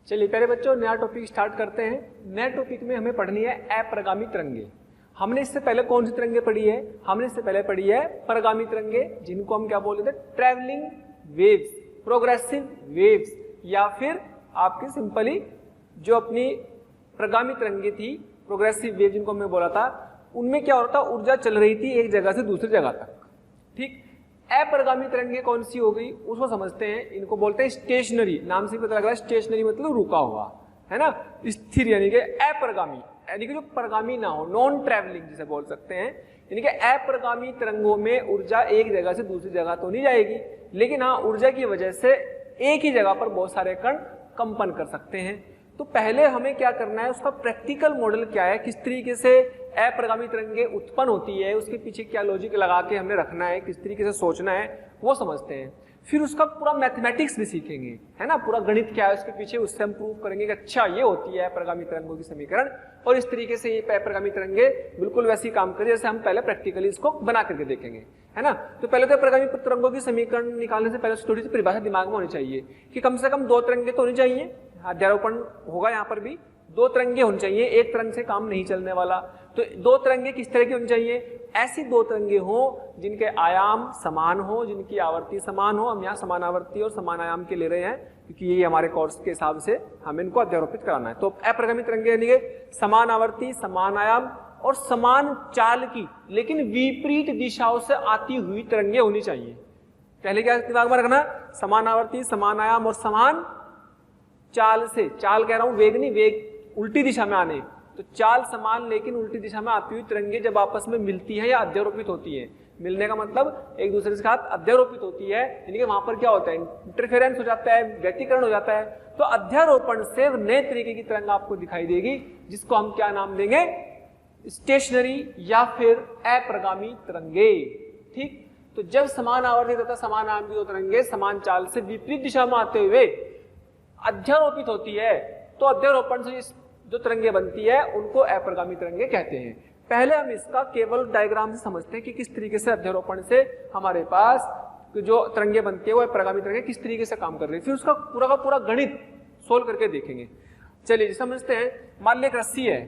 चलिए प्यारे बच्चों, नया टॉपिक स्टार्ट करते हैं। नए टॉपिक में हमें पढ़नी है अप्रगामी तरंगे। हमने इससे पहले कौन सी तरंगे पढ़ी है? हमने इससे पहले पढ़ी है परगामी तरंगे, जिनको हम क्या बोलते थे? ट्रैवलिंग वेव्स, प्रोग्रेसिव वेव्स, या फिर आपकी सिंपली जो अपनी प्रगामी तरंगे थी, प्रोग्रेसिव वेव जिनको हमने बोला था, उनमें क्या होता? ऊर्जा चल रही थी एक जगह से दूसरी जगह तक। ठीक। अप्रगामी तरंगे कौन सी हो गई उसको समझते हैं। इनको बोलते हैं स्टेशनरी। नाम से पता लग रहा है स्टेशनरी मतलब रुका हुआ, है ना, स्थिर, यानी कि अप्रगामी, यानी कि जो परगामी ना हो, नॉन ट्रैवलिंग जिसे बोल सकते हैं। यानी कि अप्रगामी तरंगों में ऊर्जा एक जगह से दूसरी जगह तो नहीं जाएगी, लेकिन हाँ ऊर्जा की वजह से एक ही जगह पर बहुत सारे कण कंपन कर सकते हैं। तो पहले हमें क्या करना है, उसका प्रैक्टिकल मॉडल क्या है, किस तरीके से अप्रगामी तरंगे उत्पन्न होती है, उसके पीछे क्या लॉजिक लगा के हमें रखना है, किस तरीके से सोचना है, वो समझते हैं। फिर उसका पूरा मैथमेटिक्स भी सीखेंगे, है ना, पूरा गणित क्या है उसके पीछे, उससे हम प्रूव करेंगे कि अच्छा ये होती है अप्रगामी तरंगों की समीकरण, और इस तरीके से ये अप्रगामी तरंगे बिल्कुल वैसी काम करें जैसे हम पहले प्रैक्टिकली इसको बना करके देखेंगे, है ना। तो पहले तो अप्रगामी तरंगों की समीकरण निकालने से पहले थोड़ी सी परिभाषा दिमाग में होनी चाहिए कि कम से कम दो तरंगे तो होनी चाहिए। अध्यारोपण होगा यहाँ पर भी, दो तरंगे होनी चाहिए, एक तरंग से काम नहीं चलने वाला। तो दो तरंगे किस तरह की होनी चाहिए? ऐसी दो तरंगे हो जिनके आयाम समान हो, जिनकी आवर्ती समान हो। हम यहाँ समान आवर्ती और समान आयाम के ले रहे हैं क्योंकि ये हमारे कोर्स के हिसाब से हमें इनको अध्यारोपित कराना है। तो अप्रगामी तरंगे यानी कि समान आवर्ती, समान आयाम और समान चाल की, लेकिन विपरीत दिशाओं से आती हुई तरंगे होनी चाहिए। पहले क्या दिमाग में रखना? समान आवर्ती, समान आयाम और समान चाल से, चाल कह रहा हूं वेग नहीं, वेग उल्टी दिशा में आने, तो चाल समान लेकिन उल्टी दिशा में आती हुई तरंगे जब आपस में मिलती है या अध्यारोपित होती है, मिलने का मतलब एक दूसरे के साथ अध्यारोपित होती है, यानी कि वहां पर क्या होता है? इंटरफेरेंस हो जाता है, व्यतिकरण हो जाता है। तो अध्यारोपण से नए तरीके की तरंग आपको दिखाई देगी, जिसको हम क्या नाम देंगे? स्टेशनरी या फिर अप्रगामी तरंगे। ठीक। तो जब समान आवर्ती तथा समान आयाम की दो तरंगे समान चाल से विपरीत दिशा में आते हुए अध्यारोपित होती है, तो अध्यारोपण से जो तरंगे बनती है उनको अप्रगामी तरंगे कहते हैं। पहले हम इसका केवल डायग्राम से समझते हैं कि किस तरीके से अध्यारोपण से हमारे पास जो तरंगे बनती है वो अप्रगामी तरंगे किस तरीके से काम कर रही है, फिर उसका पूरा का पूरा गणित सोल्व करके देखेंगे। चलिए समझते हैं। मान ली एक रस्सी है,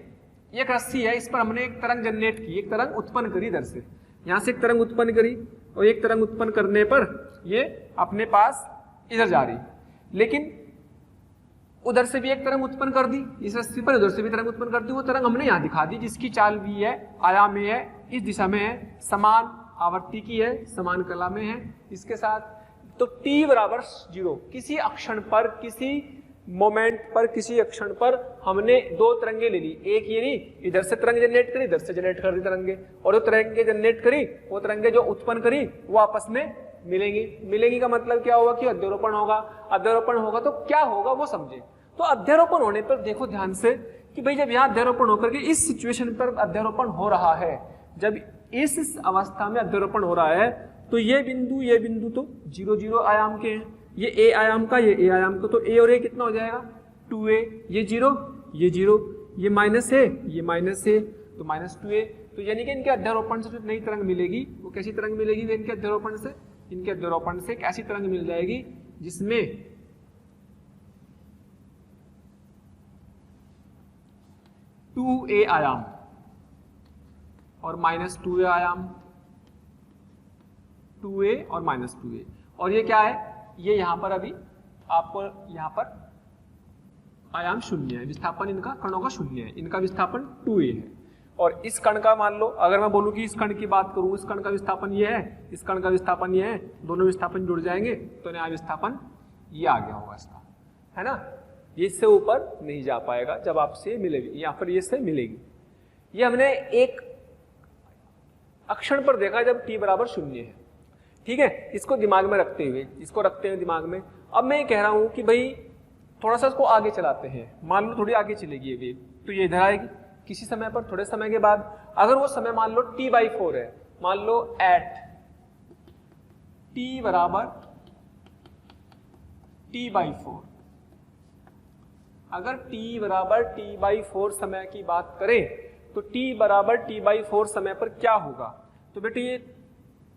ये एक रस्सी है, इस पर हमने एक तरंग जनरेट की, एक तरंग उत्पन्न करी इधर से, यहां से एक तरंग उत्पन्न करी, और एक तरंग उत्पन्न करने पर ये अपने पास इधर जा रही, लेकिन उधर से भी एक तरंग उत्पन्न कर दी इस रस्सी पर, उधर से भी तरंग उत्पन्न कर दी। वो तरंग हमने यहाँ दिखा दी, जिसकी चाल भी है, आयाम में है, इस दिशा में है, समान आवर्ती की है, समान कला में है इसके साथ। तो t बराबर 0, किसी अक्षण पर, किसी मोमेंट पर, किसी अक्षण पर हमने दो तरंगे ले ली, एक ये ली, इधर से तरंग जनरेट करी, इधर से जनरेट कर दी तरंगे, और जो तरंगे जनरेट करी वो तरंगे जो उत्पन्न करी वो आपस में मिलेंगी। मिलेंगी का मतलब क्या होगा? कि अध्यारोपण होगा। अध्यारोपण होगा तो क्या होगा वो समझे। तो अध्यारोपण होने पर देखो ध्यान से कि भाई जब यहाँ अध्यारोपण होकर के इस सिचुएशन पर अध्यारोपण हो रहा है, जब इस अवस्था में अध्यारोपण हो रहा है, तो ये बिंदु तो 0 0 आयाम के हैं, ये a आयाम का, ये a आयाम का, तो a और a कितना हो जाएगा? 2a, ये 0, ये 0, ये माइनस है, ये माइनस है, तो -2a। तो यानी कि इनके अध्यारोपण से जो नई तरंग मिलेगी वो कैसी तरंग मिलेगी? इनके अध्यारोपण से, इनके अध्यारोपण से एक ऐसी तरंग मिल जाएगी जिसमें 2a आयाम और -2a आयाम, 2a और -2a, और ये क्या है? ये यहां पर अभी आपको यहां पर आयाम 0 है, विस्थापन इनका कणों का 0 है, इनका विस्थापन 2a है। और इस कण का मान लो, अगर मैं बोलूं कि इस कण की बात करूं, इस कण का विस्थापन ये है, इस कण का विस्थापन ये है, दोनों विस्थापन जुड़ जाएंगे तो नया विस्थापन ये आ गया होगा इसका, है ना। ये इससे ऊपर नहीं जा पाएगा जब आपसे मिलेगी, यहाँ पर ये से मिलेगी। ये हमने एक अक्षण पर देखा जब t बराबर 0 है। ठीक है, इसको दिमाग में रखते हुए, इसको रखते हैं दिमाग में। अब मैं ये कह रहा हूं कि भाई थोड़ा सा इसको आगे चलाते हैं। मान लो थोड़ी आगे चलेगी ये वेव, तो ये इधर आएगी किसी समय पर, थोड़े समय के बाद। अगर वो समय मान लो t/4 है, मान लो एट t बराबर t/4, अगर t बराबर t/4 समय की बात करें तो t बराबर t/4 समय पर क्या होगा? तो बेटे ये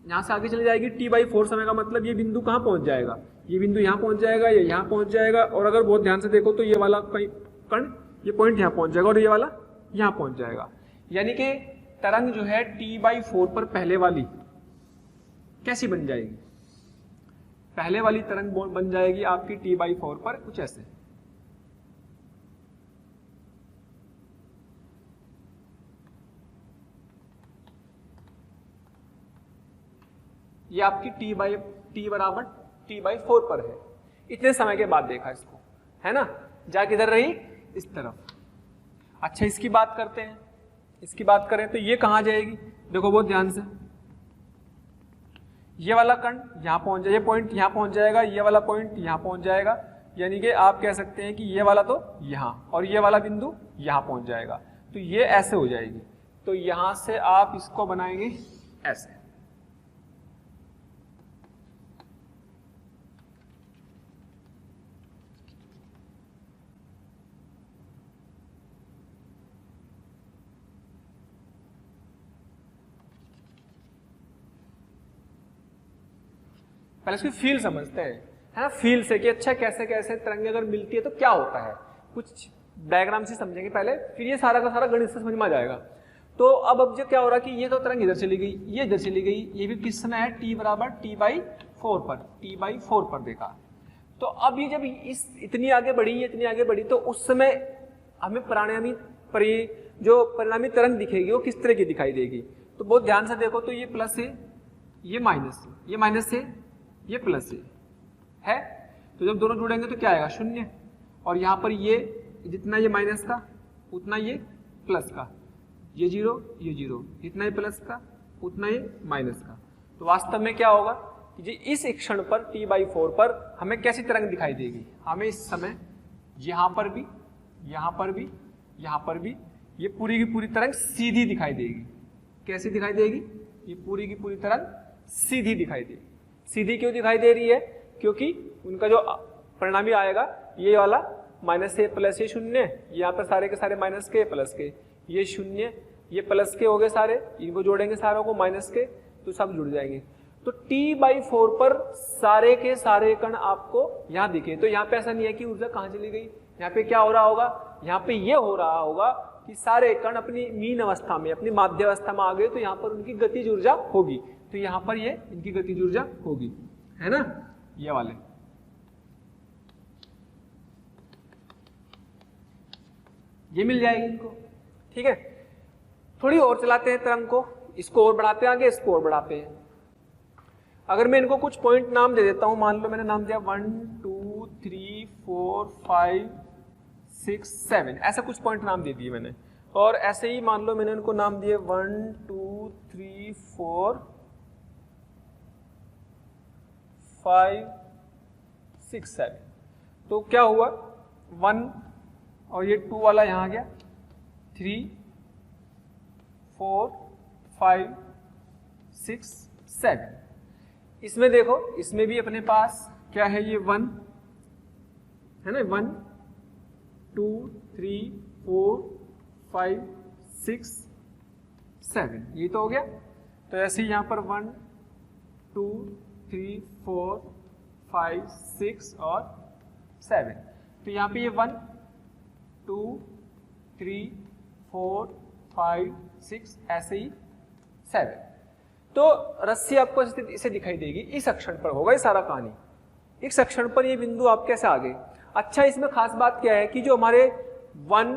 यहाँ से आगे चली जाएगी t/4 समय का मतलब ये बिंदु कहाँ पहुंच जाएगा, ये बिंदु यहाँ पहुंच जाएगा, ये यहाँ पहुंच जाएगा, और अगर बहुत ध्यान से देखो तो ये वाला कण ये पॉइंट यहाँ पहुंच जाएगा और ये वाला यहाँ पहुंच जाएगा। यानी कि तरंग जो है t/4 पर पहले वाली कैसी बन जाएगी, पहले वाली तरंग बन जाएगी आपकी t/4 पर कुछ ऐसे। ये आपकी t बराबर t/4 पर है। इतने समय के बाद देखा इसको, है ना, जा किधर रही, इस तरफ। अच्छा इसकी बात करते हैं, इसकी बात करें तो ये कहाँ जाएगी, देखो बहुत ध्यान से, ये वाला कण यहाँ पहुंच जाए, ये पॉइंट यहाँ पहुंच जाएगा, ये वाला पॉइंट यहाँ पहुंच जाएगा, यानी कि आप कह सकते हैं कि ये वाला तो यहाँ और ये वाला बिंदु यहाँ पहुंच जाएगा, तो ये ऐसे हो जाएगी। तो यहां से आप इसको बनाएंगे ऐसे, पहले इसकी फील समझते हैं, है ना, फील से कि अच्छा कैसे कैसे तरंगे अगर मिलती है तो क्या होता है, कुछ डायग्राम से समझेंगे पहले, फिर ये सारा का सारा गणित से समझ में आ जाएगा। तो अब जो क्या हो रहा है कि ये तो तरंग इधर चली गई, ये इधर चली गई, ये भी किस समय है t बराबर t/4 पर, t/4 पर देखा। तो अब ये जब इस इतनी आगे बढ़ी, इतनी आगे बढ़ी, तो उस समय हमें जो परिणामी तरंग दिखेगी वो किस तरह की दिखाई देगी। तो बहुत ध्यान से देखो, तो ये प्लस है, ये माइनस है, ये माइनस है, ये प्लस है, तो जब दोनों जुड़ेंगे तो क्या आएगा, शून्य, और यहाँ पर ये जितना ये माइनस का उतना ये प्लस का, ये जीरो, ये जीरो, जितना ये प्लस का उतना ये माइनस का। तो वास्तव में क्या होगा कि जी इस क्षण पर t/4 पर हमें कैसी तरंग दिखाई देगी, हमें इस समय यहाँ पर भी, यहाँ पर भी, यहाँ पर भी ये पूरी की पूरी तरंग सीधी दिखाई देगी। कैसी दिखाई देगी, ये पूरी की पूरी तरंग सीधी दिखाई देगी। सीधी क्यों दिखाई दे रही है, क्योंकि उनका जो परिणामी आएगा ये वाला माइनस ए प्लस ये शून्य, यहाँ पर सारे के सारे माइनस के प्लस के, ये शून्य, ये प्लस के हो गए सारे, इनको जोड़ेंगे सारों को माइनस के, तो सब जुड़ जाएंगे। तो t/4 पर सारे के सारे कण आपको यहाँ दिखे। तो यहाँ पे ऐसा नहीं है कि ऊर्जा कहाँ चली गई, यहाँ पे क्या हो रहा होगा, यहाँ पे ये हो रहा होगा कि सारे कण अपनी मीन अवस्था में, अपनी माध्य अवस्था में आ गए, तो यहाँ पर उनकी गतिज ऊर्जा होगी, तो यहाँ पर ये इनकी गतिज ऊर्जा होगी, है ना, ये वाले। ये मिल जाएगी इनको, ठीक है। थोड़ी और चलाते हैं तरंग को, इसको और बढ़ाते हैं आगे, इसको और बढ़ाते हैं। अगर मैं इनको कुछ पॉइंट नाम दे देता हूं, मान लो मैंने नाम दिया 1 2 3 4 5 6 7, ऐसा कुछ पॉइंट नाम दे दिए मैंने, और ऐसे ही मान लो मैंने इनको नाम दिए 1 2 3 4 5 6 7। तो क्या हुआ, 1 और ये 2 वाला यहाँ आ गया, 3 4 5 6 7। इसमें देखो, इसमें भी अपने पास क्या है, ये 1 है ना, 1 2 3 4 5 6 7, ये तो हो गया। तो ऐसे ही यहाँ पर 1 2 3 4 5 6 और 7। तो यहाँ पे ये 1 2 3 4 5 6 ऐसे ही 7। तो रस्सी आपको इसे दिखाई देगी, इस अक्षण पर होगा ये सारा कहानी। इस अक्षण पर ये बिंदु आप कैसे आ गए। अच्छा, इसमें खास बात क्या है कि जो हमारे 1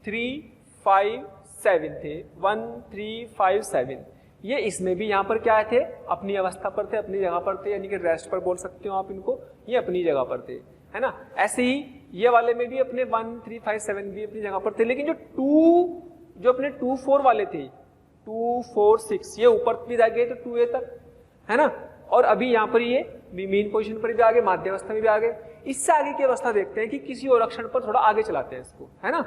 3 5 7 थे, 1 3 5 7, ये इसमें भी यहाँ पर क्या थे, अपनी अवस्था पर थे, अपनी जगह पर थे, यानी कि रेस्ट पर बोल सकते हो आप इनको, ये अपनी जगह पर थे, है ना। ऐसे ही ये वाले में भी अपने 1 3 5 7 भी अपनी जगह पर थे, लेकिन जो अपने 2 4 वाले थे, 2 4 6, ये ऊपर भी जा गए तो 2a तक, है ना। और अभी यहाँ पर ये मीन पोजीशन पर भी आ गए, माध्य अवस्था में भी आ गए। इससे आगे की अवस्था देखते हैं कि किसी और अक्षण पर थोड़ा आगे चलाते हैं इसको, है ना।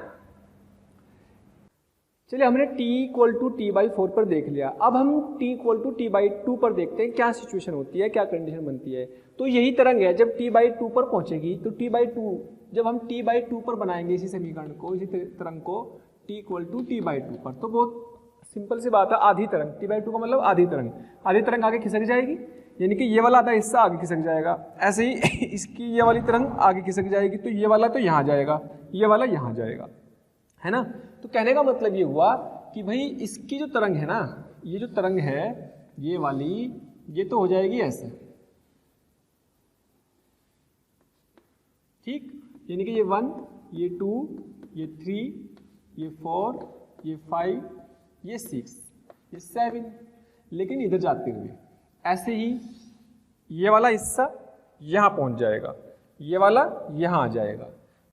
चलिए, हमने t = t/4 पर देख लिया। अब हम t = t/2 पर देखते हैं क्या सिचुएशन होती है, क्या कंडीशन बनती है। तो यही तरंग है, जब t/2 पर पहुंचेगी तो t/2, जब हम t/2 पर बनाएंगे इसी समीकरण को, इसी तरंग को t = t/2 पर, तो बहुत सिंपल सी बात है, आधी तरंग, t/2 का मतलब आधी तरंग, आधी तरंग आगे खिसक जाएगी, यानी कि ये वाला आधा हिस्सा आगे खिसक जाएगा। ऐसे ही इसकी ये वाली तरंग आगे खिसक जाएगी, तो ये वाला तो यहाँ जाएगा, ये वाला यहाँ जाएगा, है ना। तो कहने का मतलब ये हुआ कि भाई इसकी जो तरंग है ना, ये जो तरंग है ये वाली, ये तो हो जाएगी ऐसे, ठीक, यानी कि ये 1, ये 2, ये 3, ये 4, ये 5, ये 6, ये 7, लेकिन इधर जाते हुए ऐसे ही ये वाला हिस्सा यहाँ पहुँच जाएगा, ये वाला यहाँ आ जाएगा,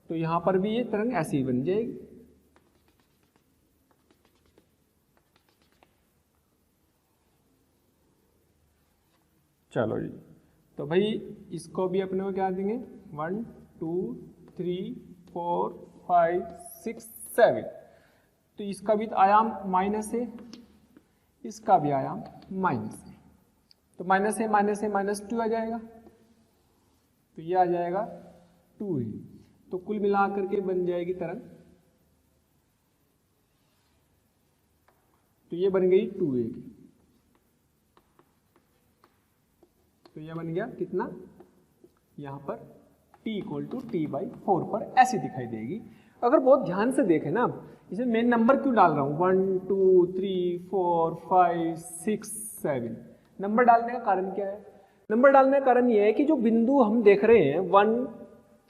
तो यहाँ पर भी ये तरंग ऐसे ही बन जाएगी। चलो जी, तो भाई इसको भी अपने को क्या देंगे, 1 2 3 4 5 6 7, तो इसका भी आयाम माइनस है, इसका भी आयाम माइनस है, तो माइनस है माइनस है -2 आ जाएगा, तो ये आ जाएगा 2 ही, तो कुल मिलाकर के बन जाएगी तरंग, तो ये बन गई 2a की, तो ये बन गया कितना, यहाँ पर t = t/4 पर ऐसी दिखाई देगी। अगर बहुत ध्यान से देखें ना, इसे मेन नंबर क्यों डाल रहा हूँ, 1 2 3 4 5 6 7, नंबर डालने का कारण क्या है? नंबर डालने का कारण ये है कि जो बिंदु हम देख रहे हैं 1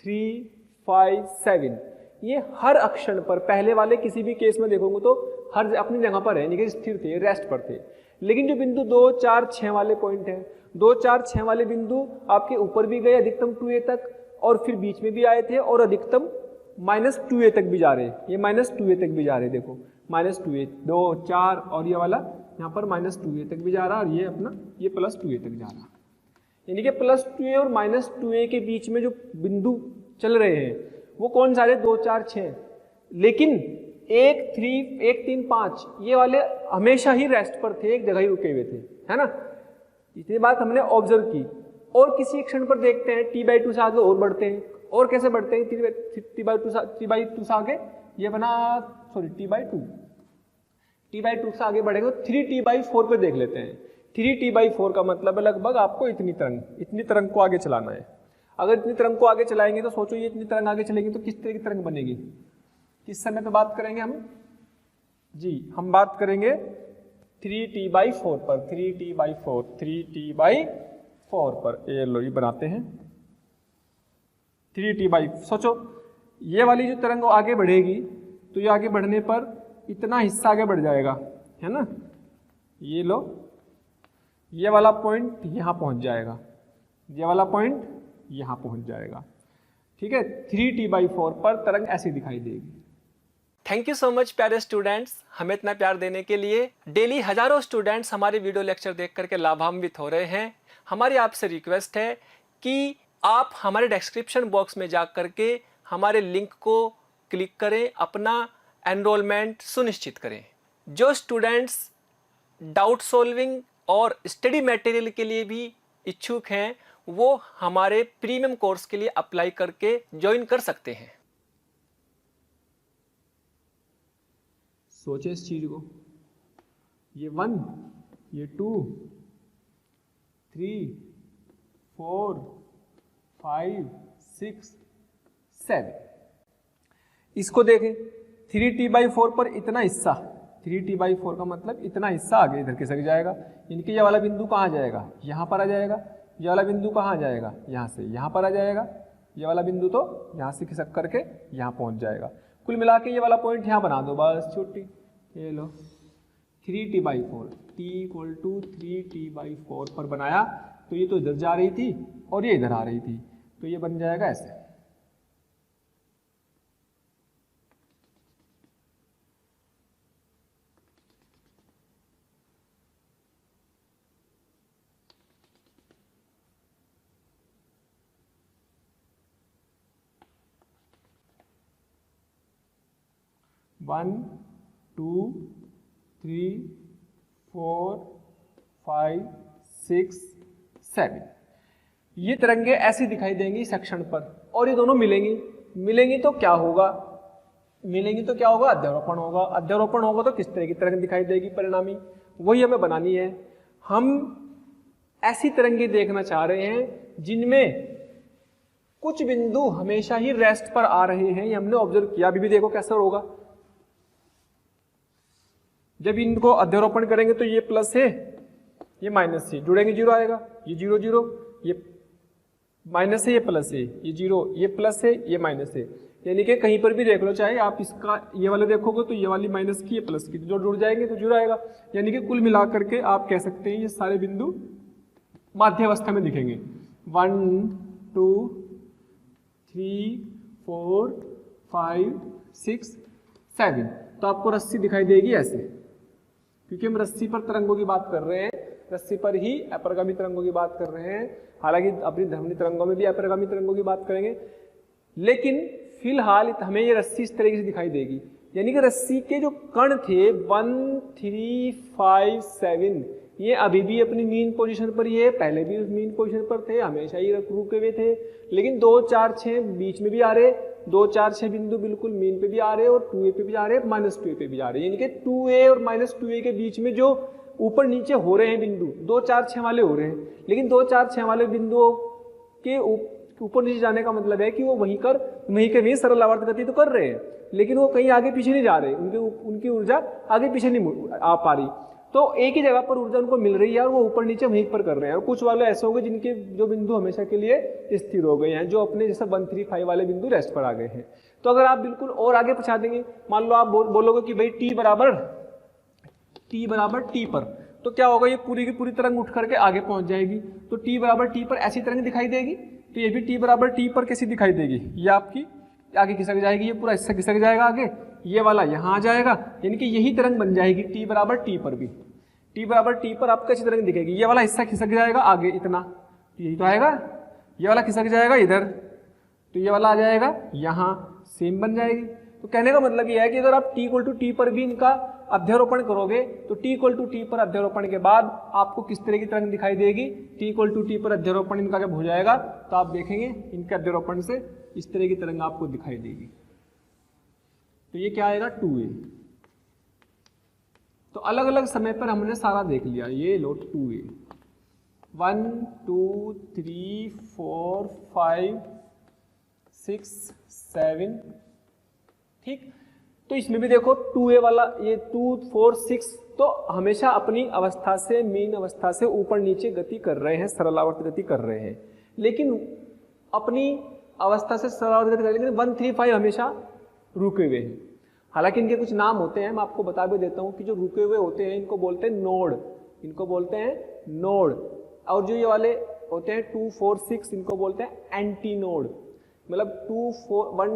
3 5 7, ये हर अक्षण पर, पहले वाले किसी भी केस में देखोगे तो हर अपनी जगह पर है, यानी कि स्थिर थे, रेस्ट पर थे, लेकिन जो बिंदु 2 4 6 वाले पॉइंट हैं, 2 4 6 वाले बिंदु आपके ऊपर भी गए अधिकतम 2a तक, और फिर बीच में भी आए थे, और अधिकतम -2a तक भी जा रहे हैं, ये -2a तक भी जा रहे हैं, देखो -2a 2 4, और ये वाला यहाँ पर -2a तक भी जा रहा है, और ये अपना ये +2a तक जा रहा है, यानी कि +2a और -2a के बीच में जो बिंदु चल रहे हैं वो कौन सारे, 2 4 6, लेकिन 1 3 5 ये वाले हमेशा ही रेस्ट पर थे, एक जगह ही रुके हुए थे, है ना। इतनी बात हमने ऑब्जर्व की। और किसी क्षण पर देखते हैं t/2 से आगे और बढ़ते हैं, और कैसे बढ़ते हैं, t/2 से आगे ये बना, सॉरी t/2 से आगे बढ़ेंगे तो 3t/4 पे देख लेते हैं। 3t/4 का मतलब है लगभग आपको इतनी तरंग को आगे चलाना है। अगर इतनी तरंग को आगे चलाएंगे तो सोचो ये इतनी तरंग आगे चलेगी तो किस तरह की तरंग बनेगी, किस समय पे बात करेंगे हम जी, हम बात करेंगे 3t/4 पर, 3t/4 पर, ये लो ये बनाते हैं 3t/4। सोचो ये वाली जो तरंग आगे बढ़ेगी तो ये आगे बढ़ने पर इतना हिस्सा आगे बढ़ जाएगा, है ना, ये लो ये वाला पॉइंट यहाँ पहुँच जाएगा, ये वाला पॉइंट यहाँ पहुँच जाएगा, ठीक है। 3t/4 पर तरंग ऐसी दिखाई देगी। थैंक यू सो मच प्यारे स्टूडेंट्स, हमें इतना प्यार देने के लिए। डेली हजारों स्टूडेंट्स हमारे वीडियो लेक्चर देख करके लाभान्वित हो रहे हैं। हमारी आपसे रिक्वेस्ट है कि आप हमारे डिस्क्रिप्शन बॉक्स में जा करके हमारे लिंक को क्लिक करें, अपना एनरोलमेंट सुनिश्चित करें। जो स्टूडेंट्स डाउट सॉल्विंग और स्टडी मटेरियल के लिए भी इच्छुक हैं वो हमारे प्रीमियम कोर्स के लिए अप्लाई करके ज्वाइन कर सकते हैं। सोचे इस चीज को, ये 1 ये 2 3 4 5 6 7, इसको देखें 3t/4 पर इतना हिस्सा, 3t/4 का मतलब इतना हिस्सा आगे इधर खिसक जाएगा, यानी ये वाला बिंदु कहाँ जाएगा, यहाँ पर आ जाएगा, ये वाला बिंदु कहाँ जाएगा, यहाँ से यहाँ पर आ जाएगा, ये वाला बिंदु तो यहाँ से खिसक करके यहाँ पहुँच जाएगा। कुल मिला के ये वाला पॉइंट यहाँ बना दो बस छोटी, ये लो 3t/4, t = 3t/4 पर बनाया तो ये तो इधर जा रही थी और ये इधर आ रही थी, तो ये बन जाएगा ऐसे। वन 2 3 4 5 6 7, ये तरंगे ऐसी दिखाई देंगी सेक्शन पर, और ये दोनों मिलेंगी तो क्या होगा, मिलेंगी तो क्या होगा, अध्यारोपण होगा। अध्यारोपण होगा तो किस तरह की तरंग दिखाई देगी परिणामी, वही हमें बनानी है। हम ऐसी तरंगे देखना चाह रहे हैं जिनमें कुछ बिंदु हमेशा ही रेस्ट पर आ रहे हैं। ये हमने ऑब्जर्व किया। अभी भी देखो कैसा होगा, जब इनको अध्यारोपण करेंगे तो ये प्लस है, ये माइनस है, जुड़ेंगे जीरो आएगा, ये जीरो जीरो, ये माइनस है, ये प्लस है, ये जीरो, ये प्लस है, ये माइनस है। यानी कि कहीं पर भी देख लो, चाहे आप इसका ये वाले देखोगे तो ये वाली माइनस की, ये प्लस की, जो जुड़ जाएंगे तो जीरो आएगा। यानी कि कुल मिलाकर के आप कह सकते हैं ये सारे बिंदु माध्यावस्था में दिखेंगे। 1 2 3 4 5 6 7। तो आपको रस्सी दिखाई देगी ऐसे, क्योंकि हम रस्सी पर तरंगों की बात कर रहे हैं, रस्सी पर ही अपरगामी तरंगों की बात कर रहे हैं। हालांकि अपनी धमनी तरंगों में भी अपरगामी तरंगों की बात करेंगे, लेकिन फिलहाल हमें ये रस्सी इस तरीके से दिखाई देगी। यानी कि रस्सी के जो कण थे 1 3 5 7, ये अभी भी अपनी मीन पोजीशन पर ही है, पहले भी उस मीन पोजीशन पर थे, हमेशा ही रुके हुए थे। लेकिन 2 4 6 बीच में भी आ रहे, 2 4 6 बिंदु बिल्कुल मीन पे भी आ रहे और 2a पे भी आ रहे, -2a पे भी आ रहे। यानी कि 2a और -2a के बीच में जो ऊपर नीचे हो रहे हैं बिंदु 2 4 6 वाले हो रहे हैं। लेकिन 2 4 6 वाले बिंदुओं के ऊपर नीचे जाने का मतलब है कि वो वहीं के वहीं सरल आवर्त गति तो कर रहे हैं, लेकिन वो कहीं आगे पीछे नहीं जा रहे, उनकी ऊर्जा आगे पीछे नहीं आ पा रही। तो एक ही जगह पर ऊर्जा उनको मिल रही है और वो ऊपर नीचे वहीं पर कर रहे हैं। और कुछ वाले ऐसे हो गए जिनके जो बिंदु हमेशा के लिए स्थिर हो गए हैं, जो अपने जैसे 1 3 5 वाले बिंदु रेस्ट पर आ गए हैं। तो अगर आप बिल्कुल और आगे पहुंचा देंगे, मान लो आप बोलोगे कि भाई टी बराबर टी पर, तो क्या होगा, ये पूरी की पूरी तरंग उठ करके आगे पहुंच जाएगी। तो टी बराबर टी पर ऐसी तरंग दिखाई देगी। तो ये भी टी बराबर टी पर कैसी दिखाई देगी, ये आपकी आगे खिसक जाएगी, ये पूरा हिस्सा खिसक जाएगा आगे, ये वाला यहाँ आ जाएगा। यानी कि यही तरंग बन जाएगी टी बराबर टी पर भी। टी बराबर टी पर आपको कैसी तरंग दिखेगी, ये वाला हिस्सा खिसक जाएगा आगे इतना, तो यही तो आएगा, ये वाला खिसक जाएगा इधर, तो ये वाला आ जाएगा यहाँ, सेम बन जाएगी। तो कहने का मतलब ये है कि अगर आप t पर भी इनका अध्यारोपण करोगे तो t पर अध्यारोपण के बाद आपको किस तरह की तरंग दिखाई देगी। t पर अध्यारोपण इनका जब हो जाएगा तो आप देखेंगे इनके अध्यारोपण से इस तरह की तरंग आपको दिखाई देगी। तो ये क्या आएगा, 2a। तो अलग अलग समय पर हमने सारा देख लिया। ये लो 2a, 1 2 3 4 5 6 7, ठीक। तो इसमें भी देखो 2a वाला, ये 2 4 6 तो हमेशा अपनी अवस्था से, मीन अवस्था से ऊपर नीचे गति कर रहे हैं, सरल आवर्त गति कर रहे हैं। लेकिन अपनी अवस्था से सरल आवर्त गति कर रहे हैं, 1 3 5 हमेशा रुके हुए हैं। हालांकि इनके कुछ नाम होते हैं, मैं आपको बता भी देता हूं कि जो रुके हुए होते हैं इनको बोलते हैं नोड, इनको बोलते हैं नोड। और जो ये वाले होते हैं 2 4 6 इनको बोलते हैं एंटी नोड। मतलब 2 4 1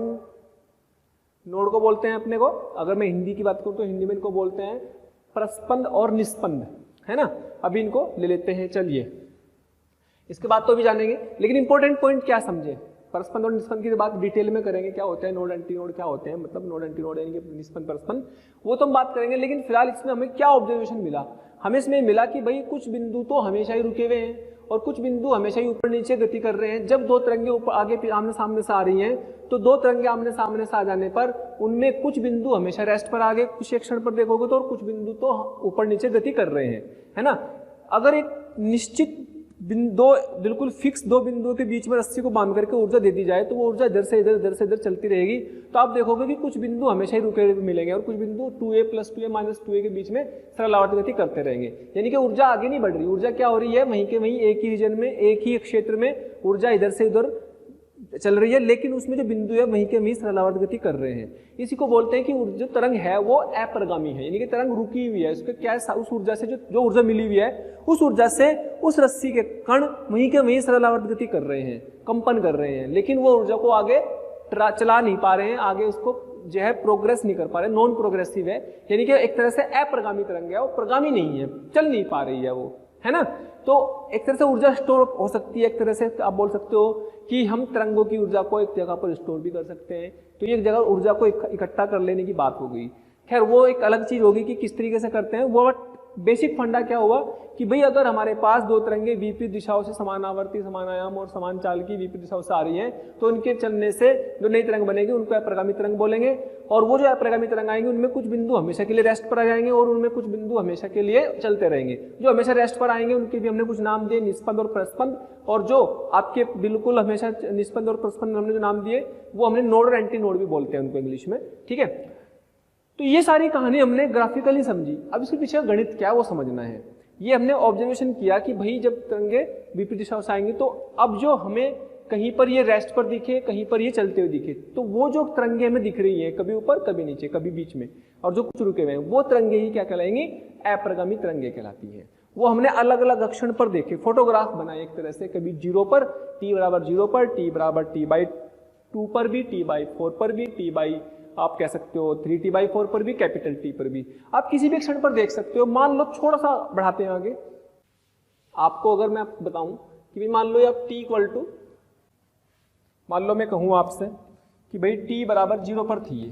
नोड को बोलते हैं अपने को, अगर मैं हिंदी की बात करूं तो हिंदी में इनको बोलते हैं प्रस्पंद और निस्पंद, है ना। अभी इनको ले लेते हैं, चलिए इसके बाद तो भी जानेंगे, लेकिन इंपॉर्टेंट पॉइंट क्या समझे, परस्पंद और निस्पंद की बात डिटेल में करेंगे, क्या होते हैं नोड एंटी नोड, क्या होते हैं मतलब नोड एंटी नोड यानी कि निस्पंद परस्पंद, वो तो हम बात करेंगे। लेकिन फिलहाल इसमें हमें क्या ऑब्जर्वेशन मिला, हमें इसमें मिला कि भाई कुछ बिंदु तो हमेशा ही रुके हुए हैं और कुछ बिंदु हमेशा ही ऊपर नीचे गति कर रहे हैं। जब दो तरंगे ऊपर आगे आमने सामने से आ रही हैं तो दो तरंगे आमने सामने से आ जाने पर उनमें कुछ बिंदु हमेशा रेस्ट पर आ गए, कुछ एक क्षण पर देखोगे तो, और कुछ बिंदु तो ऊपर नीचे गति कर रहे हैं, है ना। अगर एक निश्चित दो बिल्कुल फिक्स दो बिंदुओं के बीच में रस्सी को बांध करके ऊर्जा दे दी जाए तो वो ऊर्जा इधर से इधर चलती रहेगी। तो आप देखोगे कि कुछ बिंदु हमेशा ही रुके हुए मिलेंगे और कुछ बिंदु 2a + 2a - 2a के बीच में सरल आवर्त गति करते रहेंगे। यानी कि ऊर्जा आगे नहीं बढ़ रही, ऊर्जा क्या हो रही है, वहीं के वहीं एक ही रीजन में, एक ही क्षेत्र में ऊर्जा इधर से उधर चल रही है, लेकिन उसमें जो बिंदु है वहीं के वहीं सरल आवर्त गति कर रहे हैं। इसी को बोलते हैं कि जो तरंग है वो अपरगामी है, यानी कि तरंग रुकी हुई है। उसके क्या है, उस ऊर्जा से जो ऊर्जा मिली हुई है उस ऊर्जा से उस रस्सी के कण वहीं के वहीं सरल आवर्त गति कर रहे हैं, कंपन कर रहे हैं, लेकिन वो ऊर्जा को आगे चला नहीं पा रहे हैं, आगे उसको जो है प्रोग्रेस नहीं कर पा रहे, नॉन प्रोग्रेसिव है। यानी कि एक तरह से अप्रगामी तरंग है, वो प्रगामी नहीं है, चल नहीं पा रही है वो, है ना। तो एक तरह से ऊर्जा स्टोर हो सकती है, एक तरह से आप बोल सकते हो कि हम तरंगों की ऊर्जा को एक जगह पर स्टोर भी कर सकते हैं। तो एक जगह ऊर्जा को इकट्ठा कर लेने की बात हो गई। खैर वो एक अलग चीज होगी कि किस तरीके से करते हैं, वो बेसिक फंडा क्या हुआ कि भाई अगर हमारे पास दो तरंगे विपरीत दिशाओं से समानावर्ती, समान आयाम और समान चाल की विपरीत दिशाओं से आ रही हैं, तो उनके चलने से जो नई तरंग बनेगी उनको अप्रगामी तरंग बोलेंगे। और वो जो अप्रगामी तरंग आएंगे उनमें कुछ बिंदु हमेशा के लिए रेस्ट पर आ जाएंगे और उनमें कुछ बिंदु हमेशा के लिए चलते रहेंगे। जो हमेशा रेस्ट पर आएंगे उनके भी हमने कुछ नाम दिए, निस्पंद और प्रस्पंद। और जो आपके बिल्कुल हमेशा निस्पंद और प्रस्पंद हमने जो नाम दिए वो हमने नोड और एंटी नोड भी बोलते हैं उनको इंग्लिश में, ठीक है। तो ये सारी कहानी हमने ग्राफिकली समझी। अब इसके पीछे गणित क्या है वो समझना है। ये हमने ऑब्जर्वेशन किया कि भाई जब तरंगे विपरीत दिशा से आएंगे तो अब जो हमें कहीं पर ये रेस्ट पर दिखे, कहीं पर ये चलते हुए दिखे, तो वो जो तरंगे हमें दिख रही है कभी ऊपर कभी नीचे कभी बीच में, और जो कुछ रुके हुए हैं वो तरंगे ही क्या कहलाएंगी, अप्रगामी तरंगे कहलाती है। वो हमने अलग अलग अक्षण पर देखे, फोटोग्राफ बनाए एक तरह से, कभी 0 पर, t बराबर 0 पर, t बराबर t/2 पर भी, t/4 पर भी, t/ आप कह सकते हो 3t/4 पर भी, कैपिटल T पर भी। आप किसी भी क्षण पर देख सकते हो। मान लो थोड़ा सा बढ़ाते हैं आगे, आपको अगर मैं बताऊं कि भाई मान लो आप t इक्वल टू, मान लो मैं कहूं आपसे कि भाई t बराबर 0 पर थी ये,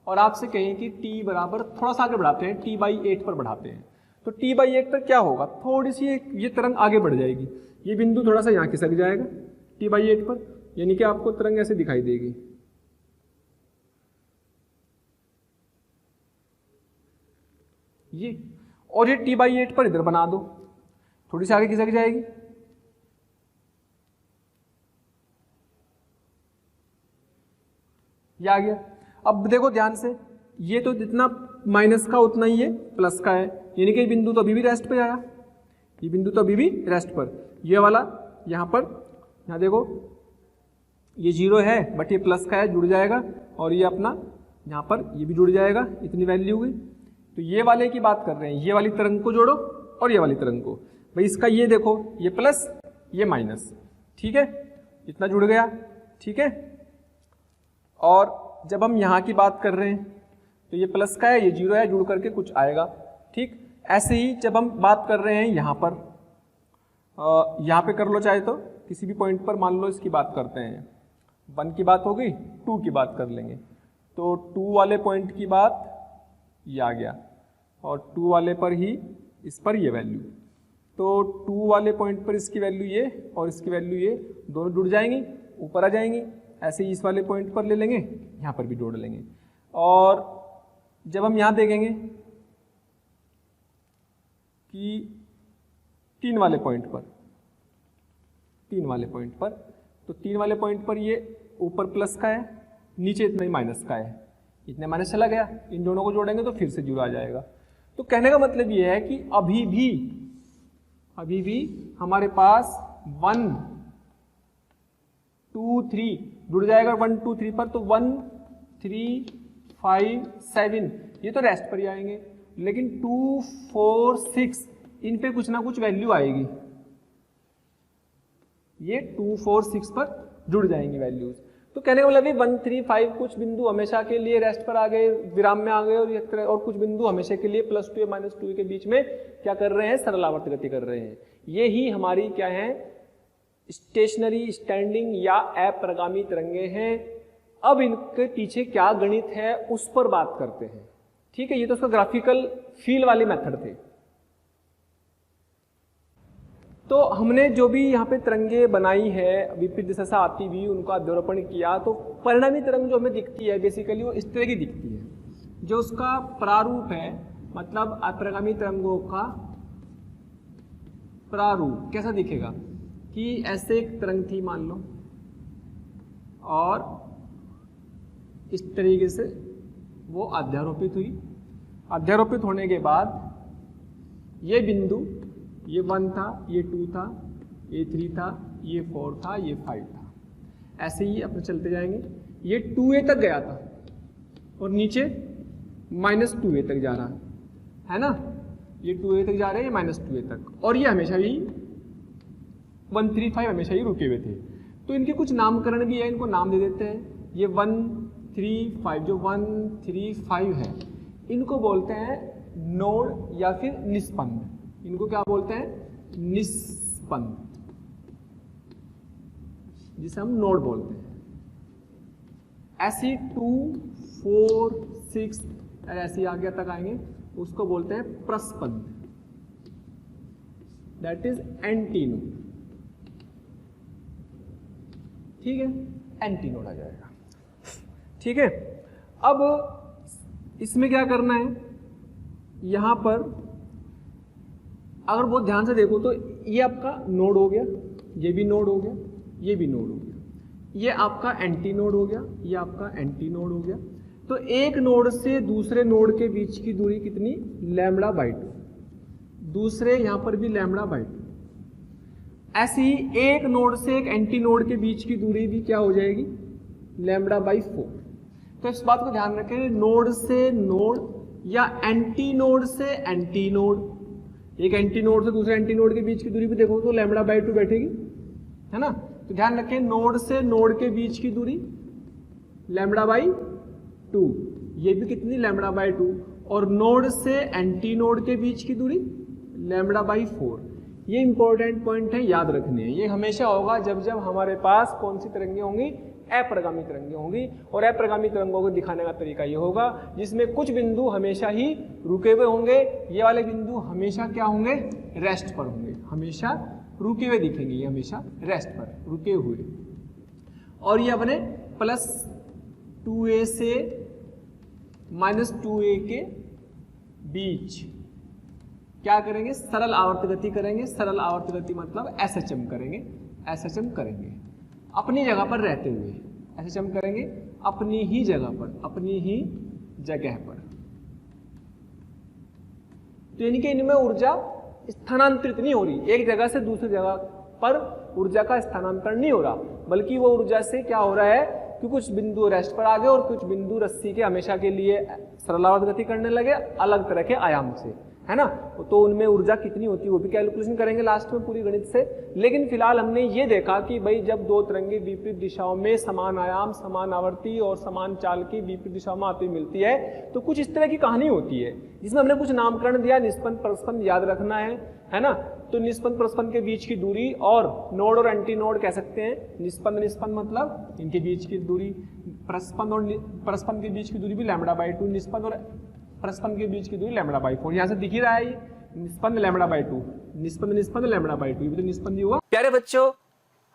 और आपसे कहें कि t बराबर, थोड़ा सा आगे बढ़ाते हैं, t/8 पर बढ़ाते हैं, तो t/8 पर क्या होगा, थोड़ी सी ये तरंग आगे बढ़ जाएगी, ये बिंदु थोड़ा सा यहाँ खिसक जाएगा t/8 पर, यानी कि आपको तरंग ऐसे दिखाई देगी। ये और ये t/8 पर इधर बना दो, थोड़ी सी आगे खिसक जाएगी, ये आ गया। अब देखो ध्यान से, ये तो जितना माइनस का उतना ही ये प्लस का है, यानी कि बिंदु तो अभी भी रेस्ट पे आया, ये बिंदु तो अभी भी रेस्ट पर, ये वाला यहाँ पर, यहाँ देखो ये 0 है बट ये प्लस का है, जुड़ जाएगा, और ये अपना यहाँ पर ये भी जुड़ जाएगा, इतनी वैल्यू हुई। तो ये वाले की बात कर रहे हैं, ये वाली तरंग को जोड़ो और ये वाली तरंग को, भाई इसका ये देखो, ये प्लस ये माइनस, ठीक है, इतना जुड़ गया, ठीक है। और जब हम यहाँ की बात कर रहे हैं तो ये प्लस का है, ये 0 है, जुड़ करके कुछ आएगा, ठीक। ऐसे ही जब हम बात कर रहे हैं यहाँ पर, यहाँ पे कर लो चाहे तो किसी भी पॉइंट पर, मान लो इसकी बात करते हैं, 1 की बात हो गई, 2 की बात कर लेंगे, तो 2 वाले पॉइंट की बात ये आ गया, और 2 वाले पर ही इस पर ये वैल्यू, तो 2 वाले पॉइंट पर इसकी वैल्यू ये और इसकी वैल्यू ये, दोनों जुड़ जाएंगी, ऊपर आ जाएंगी। ऐसे ही इस वाले पॉइंट पर ले लेंगे, यहाँ पर भी जोड़ लेंगे। और जब हम यहाँ देखेंगे कि 3 वाले पॉइंट पर, 3 वाले पॉइंट पर, तो 3 वाले पॉइंट पर ये ऊपर प्लस का है, नीचे इतना ही माइनस का है, इतने माइनस चला गया, इन दोनों को जोड़ेंगे तो फिर से 0 आ जाएगा। तो कहने का मतलब ये है कि अभी भी हमारे पास 1 2 3 जुड़ जाएगा, 1 2 3 पर, तो 1 3 5 7 ये तो रेस्ट पर ही आएंगे, लेकिन 2 4 6 इन पे कुछ ना कुछ वैल्यू आएगी, ये 2 4 6 पर जुड़ जाएंगी वैल्यूज। तो कहने का मतलब 1 3 5 कुछ बिंदु हमेशा के लिए रेस्ट पर आ गए, विराम में आ गए, और कुछ बिंदु हमेशा के लिए +2 या -2 के बीच में क्या कर रहे हैं, सरल आवर्त गति कर रहे हैं। ये ही हमारी क्या है, स्टेशनरी, स्टैंडिंग या अप्रगामी तरंगे हैं। अब इनके पीछे क्या गणित है उस पर बात करते हैं, ठीक है। ये तो उसका ग्राफिकल फील वाले मेथड थे। तो हमने जो भी यहाँ पे तरंगे बनाई है विपरीत दिशा से आती हुई, उनका अध्यारोपण किया, तो परिणामी तरंग जो हमें दिखती है बेसिकली वो इस तरह की दिखती है। जो उसका प्रारूप है, मतलब अप्रगामी तरंगों का प्रारूप कैसा दिखेगा कि ऐसे एक तरंग थी मान लो, और इस तरीके से वो अध्यारोपित हुई। अध्यारोपित होने के बाद ये बिंदु, ये 1 था, ये 2 था, ये 3 था, ये 4 था, ये 5 था, ऐसे ही अपने चलते जाएंगे। ये 2a तक गया था और नीचे -2a तक जा रहा है ना, ये 2a तक जा रहे हैं, -2a तक, और ये हमेशा ही 1 3 5 हमेशा ही रुके हुए थे। तो इनके कुछ नामकरण भी है, इनको नाम दे देते हैं। ये 1 3 5, जो 1 3 5 है, इनको बोलते हैं नोड या फिर निस्पंद। इनको क्या बोलते हैं, निस्पंद, जिसे हम नोड बोलते हैं। ऐसी 2 4 6 ऐसी आगे तक आएंगे, उसको बोलते हैं प्रस्पंद। दैट इज एंटी नोड, ठीक है, एंटी नोड आ जाएगा, ठीक है। अब इसमें क्या करना है, यहां पर अगर बहुत ध्यान से देखो तो ये आपका नोड हो गया, ये भी नोड हो गया, ये भी नोड हो गया, ये आपका एंटी नोड हो गया, ये आपका एंटी नोड हो गया। तो एक नोड से दूसरे नोड के बीच की दूरी कितनी, लैम्बडा बाई 2, दूसरे यहां पर भी लैम्बडा बाई 2। ऐसे ही एक नोड से एक एंटी नोड के बीच की दूरी भी क्या हो जाएगी, लैम्बडा बाई 4। तो इस बात को ध्यान रखें, नोड से नोड या एंटी नोड से एंटी नोड, एक एंटी नोड से दूसरे एंटी नोड के बीच की दूरी भी देखो तो लैम्बडा बाई 2 बैठेगी, है ना। तो ध्यान रखें, नोड से नोड के बीच की दूरी लैम्बडा बाई 2, ये भी कितनी, लैम्बडा बाई 2, और नोड से एंटी नोड के बीच की दूरी लैम्बडा बाई 4। ये इंपॉर्टेंट पॉइंट है, याद रखने हैं। ये हमेशा होगा जब जब हमारे पास कौन सी तरंगें होंगी, अप्रगामी तरंगें होंगी। और अप्रगामी तरंगों को दिखाने का तरीका ये होगा जिसमें कुछ बिंदु हमेशा ही रुके हुए होंगे, ये वाले बिंदु हमेशा क्या होंगे, रेस्ट पर होंगे, हमेशा रुके हुए दिखेंगे, ये हमेशा रेस्ट पर रुके हुए। और ये अपने +2a से -2a के बीच क्या करेंगे, सरल आवर्त गति करेंगे। सरल आवर्त गति मतलब SHM करेंगे, SHM करेंगे अपनी जगह पर रहते हुए, SHM करेंगे अपनी ही जगह पर, अपनी ही जगह पर। तो यानी कि इनमें ऊर्जा स्थानांतरित नहीं हो रही, एक जगह से दूसरी जगह पर ऊर्जा का स्थानांतरण नहीं हो रहा, बल्कि वो ऊर्जा से क्या हो रहा है कि कुछ बिंदु रेस्ट पर आ गए और कुछ बिंदु रस्सी के हमेशा के लिए सरलावर्त गति करने लगे, अलग तरह के आयाम से, है ना। तो उनमें ऊर्जा कितनी होती है वो भी कैलकुलेशन करेंगे लास्ट में पूरी गणित से। लेकिन फिलहाल हमने ये देखा कि भाई जब दो तरंगे विपरीत दिशाओं में समान आयाम, समान आवर्ती और समान चाल की विपरीत दिशाओं में आती मिलती है तो कुछ इस तरह की कहानी होती है, जिसमें हमने कुछ नामकरण दिया, निष्पन्न परस्पंद याद रखना है ना। तो निष्पन्न परस्पंद के बीच की दूरी और नोड और एंटी नोड कह सकते हैं। निष्पन्न मतलब इनके बीच की दूरी, परस्पंद और परस्पंद के बीच की दूरी भी लैम्बडा बाई 2, निष्पन्न और परस्पंद के बीच की दूरी लैम्बडा बाई 4। यहाँ से दिख ही रहा है ये निष्पन्न लैम्बडा बाई 2, निष्पन्न लैम्बडा बाई 2, ये भी तो निष्पन्न ही हुआ। प्यारे बच्चों,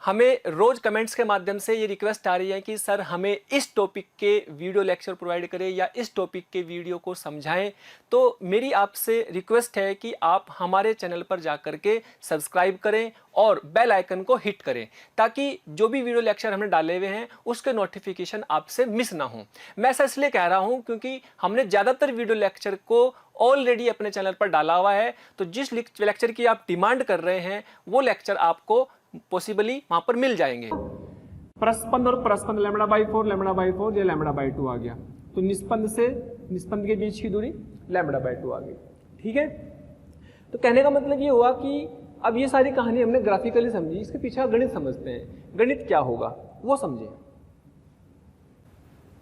हमें रोज कमेंट्स के माध्यम से ये रिक्वेस्ट आ रही है कि सर हमें इस टॉपिक के वीडियो लेक्चर प्रोवाइड करें या इस टॉपिक के वीडियो को समझाएं। तो मेरी आपसे रिक्वेस्ट है कि आप हमारे चैनल पर जाकर के सब्सक्राइब करें और बेल आइकन को हिट करें, ताकि जो भी वीडियो लेक्चर हमने डाले हुए हैं उसके नोटिफिकेशन आपसे मिस ना हो। मैं ऐसा इसलिए कह रहा हूं क्योंकि हमने ज़्यादातर वीडियो लेक्चर को ऑलरेडी अपने चैनल पर डाला हुआ है, तो जिस लेक्चर की आप डिमांड कर रहे हैं वो लेक्चर आपको पॉसिबली वहां पर मिल जाएंगे। परस्पंद और परस्पंद लैम्बडा बाई 4, लैम्बडा बाई 4, ये लैम्बडा बाई 2 आ गया। तो निष्पन्न से निष्पन्न के बीच की दूरी लैम्बडा बाई 2 आ गई, ठीक है। तो कहने का मतलब ये हुआ कि अब ये सारी कहानी हमने ग्राफिकली समझी, इसके पीछे गणित समझते हैं। गणित क्या होगा वो समझे।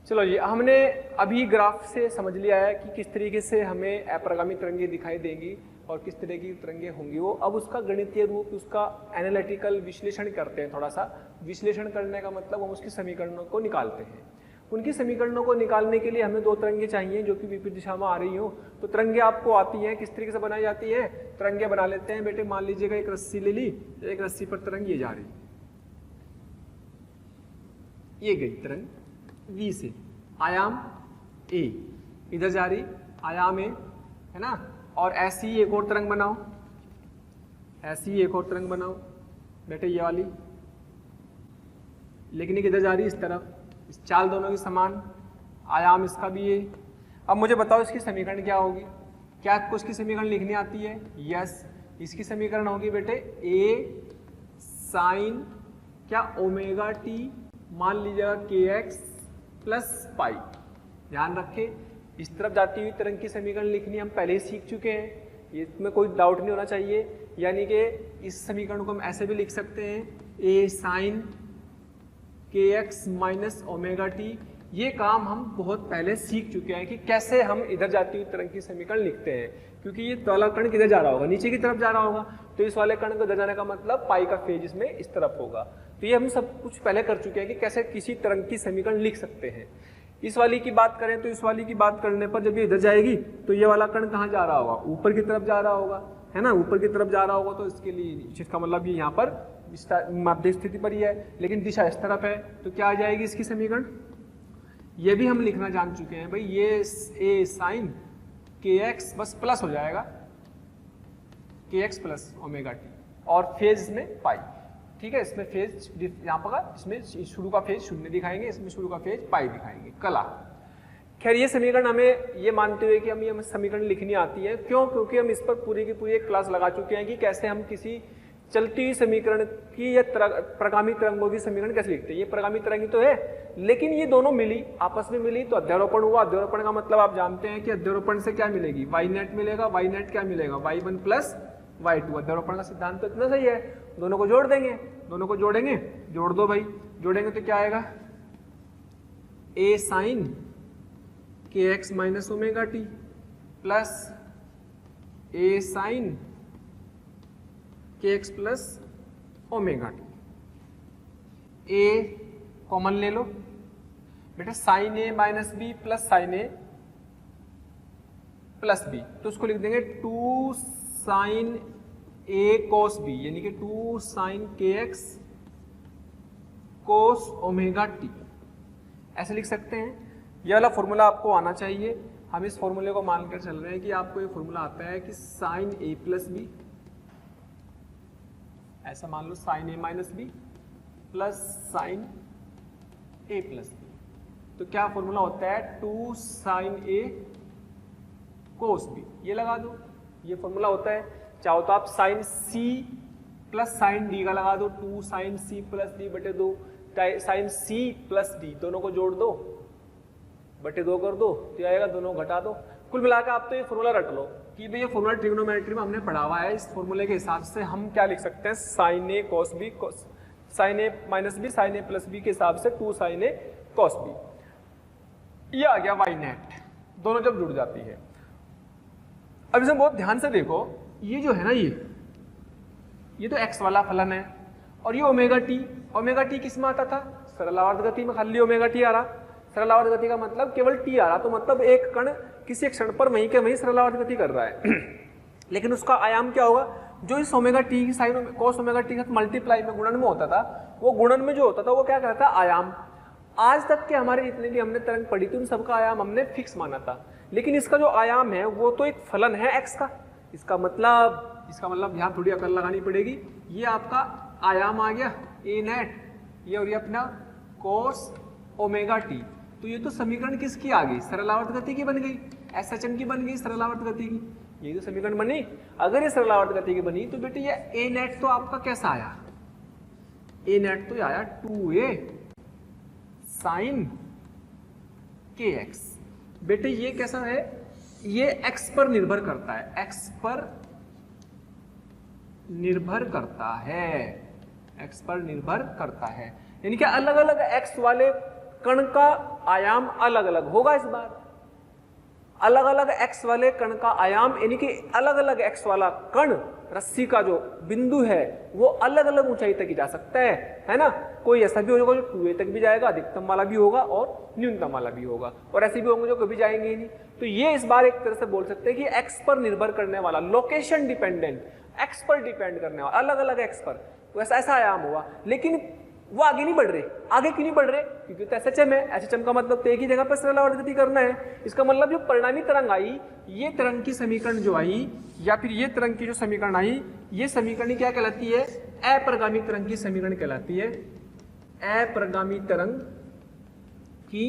चलो जी, हमने अभी ग्राफ से समझ लिया है कि किस तरीके से हमें अप्रगामी तरंगे दिखाई देंगी और किस तरह की तरंगे होंगी वो। अब उसका गणितीय रूप, उसका एनालिटिकल विश्लेषण करते हैं। थोड़ा सा विश्लेषण करने का मतलब हम उसके समीकरणों को निकालते हैं। उनकी समीकरणों को निकालने के लिए हमें दो तरंगे चाहिए जो कि विपरीत दिशा में आ रही हो। तो तरंगे आपको आती हैं, किस तरीके से बनाई जाती है, तरंगे बना लेते हैं बेटे। मान लीजिएगा एक रस्सी ले ली, एक रस्सी पर तरंग ये जा रही, ये गई तरंग V से, आयाम A, इधर जा रही आयाम A, है ना। और ऐसी ही एक और तरंग बनाओ, ऐसी ही एक और तरंग बनाओ बेटे, ये वाली, लेकिन ये किधर जा रही है, इस तरफ। इस चाल दोनों की समान, आयाम इसका भी ये। अब मुझे बताओ इसकी समीकरण क्या होगी। क्या आपको इसकी समीकरण लिखनी आती है? यस, इसकी समीकरण होगी बेटे A साइन क्या ओमेगा टी, मान लीजिएगा kx प्लस पाई। ध्यान रखें, इस तरफ जाती हुई तरंग की समीकरण लिखनी हम पहले ही सीख चुके हैं, इसमें कोई डाउट नहीं होना चाहिए। यानी कि इस समीकरण को हम ऐसे भी लिख सकते हैं A sine kx minus omega t. ये काम हम बहुत पहले सीख चुके हैं कि कैसे हम इधर जाती हुई तरंग की समीकरण लिखते हैं, क्योंकि ये वाला कण किधर जा रहा होगा, नीचे की तरफ जा रहा होगा। तो इस वाले कण को इधर जाने का मतलब पाई का फेज इसमें इस तरफ होगा। तो ये हम सब कुछ पहले कर चुके हैं कि कैसे किसी तरंग की समीकरण लिख सकते हैं। इस वाली की बात करें तो इस वाली की बात करने पर जब ये इधर जाएगी तो ये वाला कण कहाँ जा रहा होगा, ऊपर की तरफ जा रहा होगा, है ना, ऊपर की तरफ जा रहा होगा तो इसके लिए इसका मतलब ये यहाँ पर मध्य स्थिति पर ही है, लेकिन दिशा इस तरफ है तो क्या आ जाएगी इसकी समीकरण, ये भी हम लिखना जान चुके हैं भाई, ये ए साइन के एक्स बस प्लस हो जाएगा के एक्स प्लस ओमेगा टी, और फेज इसमें पाई, ठीक है, इसमें फेज यहाँ पर इसमें शुरू का फेज 0 दिखाएंगे, इसमें शुरू का फेज पाई दिखाएंगे कला। खैर ये समीकरण हमें ये मानते हुए कि हमें समीकरण लिखनी आती है, क्यों, क्योंकि हम इस पर पूरी की पूरी एक क्लास लगा चुके हैं कि कैसे हम किसी चलती हुई समीकरण की या प्रगामी तरंगों की समीकरण कैसे लिखते हैं। ये प्रगामी तरंग तो है, लेकिन ये दोनों मिली, आपस में मिली तो अध्यारोपण हुआ। अध्यारोपण का मतलब आप जानते हैं कि अध्यारोपण से क्या मिलेगी, वाई नेट मिलेगा, वाई नेट क्या मिलेगा, y1 प्लस y2। अध्यारोपण का सिद्धांत तो इतना सही है, दोनों को जोड़ देंगे, दोनों को जोड़ेंगे, जोड़ दो भाई, जोड़ेंगे तो क्या आएगा, a साइन के X minus omega T plus a sine के X plus omega T. a common ले लो बेटा, sine A minus B plus sine A plus B, तो उसको लिख देंगे 2 साइन ए कोस बी, यानी कि 2 साइन के एक्स कोस ओमेगा टी, ऐसे लिख सकते हैं। यह वाला फॉर्मूला आपको आना चाहिए, हम इस फॉर्मूले को मानकर चल रहे हैं कि आपको ये फॉर्मूला आता है कि साइन ए प्लस बी, ऐसा मान लो sign A minus B plus sine A plus B, तो क्या फॉर्मूला होता है 2 साइन ए कोस बी, ये लगा दो, ये फॉर्मूला होता है। चाहो तो आप sine c plus sine d का लगा दो, 2 साइन सी प्लस डी बटे 2, साइन सी प्लस डी दोनों को जोड़ दो बटे 2 कर दो, तो आएगा, दोनों घटा दो। कुल मिलाकर आप तो ये फॉर्मूला रट लो कि भाई ये फॉर्मूला ट्रिग्नोमेट्री में हमने पढ़ा हुआ है, इस फॉर्मूले के हिसाब से हम क्या लिख सकते हैं, sign A cos B, sign A minus B sign A plus B के हिसाब से 2 साइन ए कॉस बी, ये आ गया वाई नेट, दोनों जब जुड़ जाती है। अब इसे बहुत ध्यान से देखो, ये जो है ना, ये तो x वाला फलन है, और ये ओमेगा टी किस में आता था, सरल आवर्त गति में खाली ओमेगा टी आ रहा, सरल आवर्त गति का मतलब केवल टी आ रहा, तो मतलब एक कण किसी एक क्षण पर वहीं के वहीं सरल आवर्त गति कर रहा है लेकिन उसका आयाम क्या होगा, जो इस ओमेगा टी की साइन कॉस ओमेगा टी के साथ मल्टीप्लाई में गुणन में होता था, वो गुणन में जो होता था वो क्या कहता था, आयाम। आज तक के हमारे जितने भी हमने तरंग पढ़ी थी उन सबका आयाम हमने फिक्स माना था, लेकिन इसका जो आयाम है वो तो एक फलन है x का, इसका मतलब यहाँ थोड़ी अकल लगानी पड़ेगी, ये आपका आयाम आ गया ए नेट, ये और ये अपना कोस ओमेगा टी, तो ये तो समीकरण किसकी आ गई, सरल आवर्त गति की बन गई, SHM की बन गई, सरल आवर्त गति की, ये तो समीकरण बनी। अगर ये सरल आवर्त गति की बनी तो बेटे ये ए नेट तो आपका कैसा आया, ए नेट तो आया 2a साइन के एक्स। बेटे ये कैसा है, ये x पर निर्भर करता है, x पर निर्भर करता है, x पर निर्भर करता है, यानी कि अलग अलग x वाले कण का आयाम अलग अलग होगा। इस बार अलग अलग x वाले कण का आयाम, यानी कि अलग अलग x वाला कण, रस्सी का जो बिंदु है वो अलग अलग ऊंचाई तक ही जा सकता है ना। कोई ऐसा भी होगा जो 2a तक भी जाएगा, अधिकतम वाला भी होगा और न्यूनतम वाला भी होगा, और ऐसे भी होंगे जो कभी जाएंगे ही नहीं। तो ये इस बार एक तरह से बोल सकते हैं कि x पर निर्भर करने वाला, लोकेशन डिपेंडेंट, x पर डिपेंड करने वाला, अलग अलग x पर, तो ऐसा आयाम हुआ। लेकिन वो आगे नहीं बढ़ रहे, आगे क्यों नहीं बढ़ रहे, क्योंकि तो SHM है, SHM का मतलब तो एक ही जगह पर सरल आवर्त गति करना है। इसका मतलब जो परिणामी तरंग आई, ये तरंग की समीकरण जो आई, या फिर ये तरंग की जो समीकरण आई, ये समीकरण क्या कहलाती है, अप्रगामी तरंग की समीकरण कहलाती है, अप्रगामी तरंग की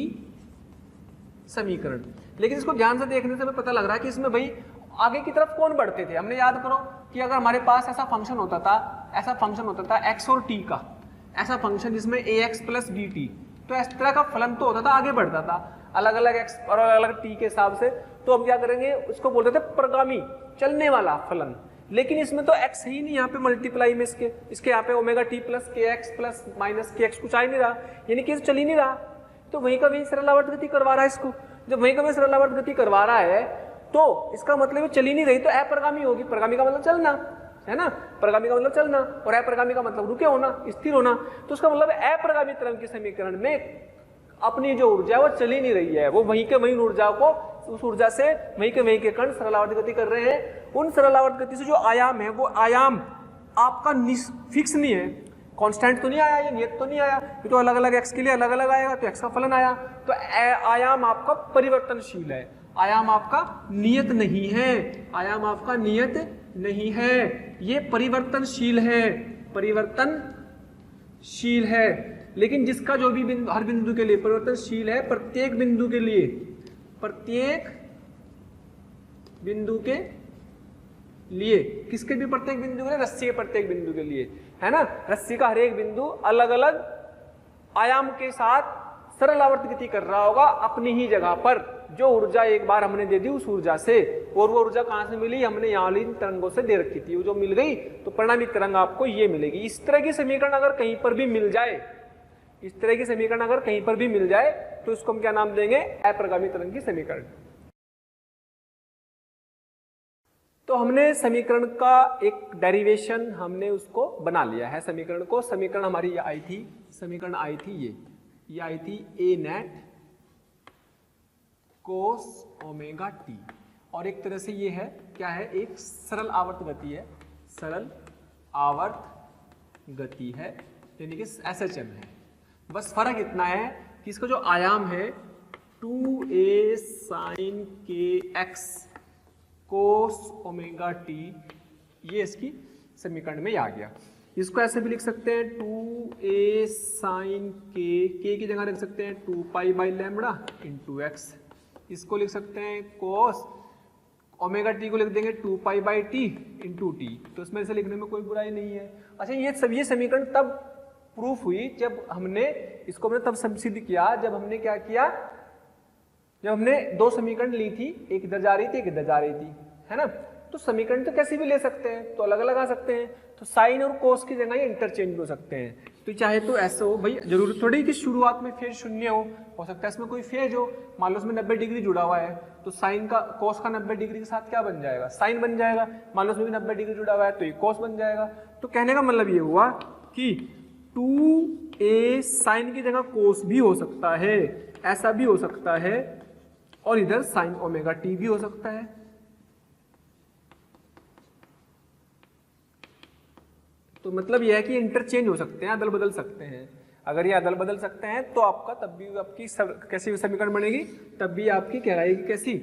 समीकरण। लेकिन इसको ध्यान से देखने से हमें पता लग रहा है कि इसमें भाई आगे की तरफ कौन बढ़ते थे। हमने याद करो कि अगर हमारे पास ऐसा फंक्शन होता था x और t का, ऐसा फंक्शन जिसमें ax प्लस bt, तो इस तरह का फलन तो होता था, आगे बढ़ता था अलग अलग x और अलग अलग t के हिसाब से। तो हम क्या करेंगे, उसको बोलते थे प्रगामी, चलने वाला फलन। लेकिन इसमें तो x ही नहीं, यहाँ पे मल्टीप्लाई में इसके यहाँ पे ओमेगा टी प्लस के एक्स प्लस माइनस के एक्स कुछ आ ही नहीं रहा, यानी कि चल ही नहीं रहा, तो वहीं का वहीं सरल आवर्त गति करवा रहा है इसको। जब वहीं का वहीं सरल आवर्त गति करवा रहा है तो इसका मतलब चल ही नहीं रही, तो अप्रगामी होगी। प्रगामी का मतलब चलना है ना, प्रगामी का मतलब चलना, और अप्रगामी का मतलब रुके होना, स्थिर होना। तो उसका मतलब अप्रगामी तरंग के समीकरण में अपनी जो ऊर्जा है वो चली नहीं रही है, वो वहीं के वहीं ऊर्जा को उस ऊर्जा से वहीं के कण सरल आवर्त गति कर रहे हैं। उन सरल आवर्त गति से जो आयाम है वो आयाम आपका फिक्स नहीं है, कांस्टेंट तो नहीं आया, ये नियत तो नहीं आया, ये तो अलग अलग एक्स के लिए अलग अलग आएगा, तो एक्स का फलन आया। तो आयाम आपका परिवर्तनशील है, आयाम आपका नियत नहीं है, आयाम आपका नियत नहीं है, ये परिवर्तनशील है, परिवर्तनशील है। लेकिन जिसका जो भी बिंदु, हर बिंदु के लिए परिवर्तनशील है, प्रत्येक बिंदु के लिए, प्रत्येक बिंदु के लिए, किसके भी प्रत्येक बिंदु के लिए, रस्सी के प्रत्येक बिंदु के लिए, है ना। रस्सी का हर एक बिंदु अलग अलग आयाम के साथ सरल आवर्त गति कर रहा होगा अपनी ही जगह पर। जो ऊर्जा एक बार हमने दे दी उस ऊर्जा से, और वो ऊर्जा कहां से मिली, हमने यहाँ वाली तरंगों से दे रखी थी, वो जो मिल गई तो परिणामी तरंग आपको ये मिलेगी। इस तरह की समीकरण अगर कहीं पर भी मिल जाए, इस तरह की समीकरण अगर कहीं पर भी मिल जाए तो इसको हम क्या नाम देंगे, अप्रगामी तरंग की समीकरण। तो हमने समीकरण का एक डेरिवेशन हमने उसको बना लिया है समीकरण को। समीकरण हमारी आई थी, समीकरण आई थी ये आई थी ए नेट कोस ओमेगा टी, और एक तरह से ये है क्या है, एक सरल आवर्त गति है, सरल आवर्त गति है, यानी कि SHM है। बस फर्क इतना है कि इसका जो आयाम है 2a sin kx कोस ओमेगा टी, ये इसकी समीकरण में आ गया। इसको ऐसे भी लिख सकते हैं 2a sin k की जगह लिख सकते हैं 2 pi by lambda into x. इसको लिख सकते हैं कोस ओमेगा टी को लिख देंगे 2 pi by T into T. तो इसमें से लिखने में कोई बुराई नहीं है। अच्छा, ये समीकरण तब प्रूफ हुई जब हमने इसको तब सिद्ध किया जब हमने क्या किया, जब हमने दो समीकरण ली थी, एक इधर जा रही थी एक इधर जा रही थी, है ना। तो समीकरण तो कैसे भी ले सकते हैं, तो अलग अलग आ सकते हैं। तो साइन और कोस की जगह ये इंटरचेंज हो सकते हैं। तो चाहे तो ऐसा हो भाई, जरूरी थोड़ी कि शुरुआत में फेज शून्य हो सकता है इसमें कोई फेज हो। मान लो इसमें 90 डिग्री जुड़ा हुआ है, तो साइन का कोस का 90 डिग्री के साथ क्या बन जाएगा, साइन बन जाएगा। मान लो इसमें भी 90 डिग्री जुड़ा हुआ है तो ये कोस बन जाएगा। तो कहने का मतलब ये हुआ कि 2a साइन की जगह कोस भी हो सकता है, ऐसा भी हो सकता है, और इधर साइन ओमेगा टी भी हो सकता है। तो मतलब यह है कि इंटरचेंज हो सकते हैं, अदल बदल सकते हैं। अगर ये अदल बदल सकते हैं तो आपका तब भी आपकी कैसी समीकरण बनेगी, तब भी आपकी कहलाएगी कैसी,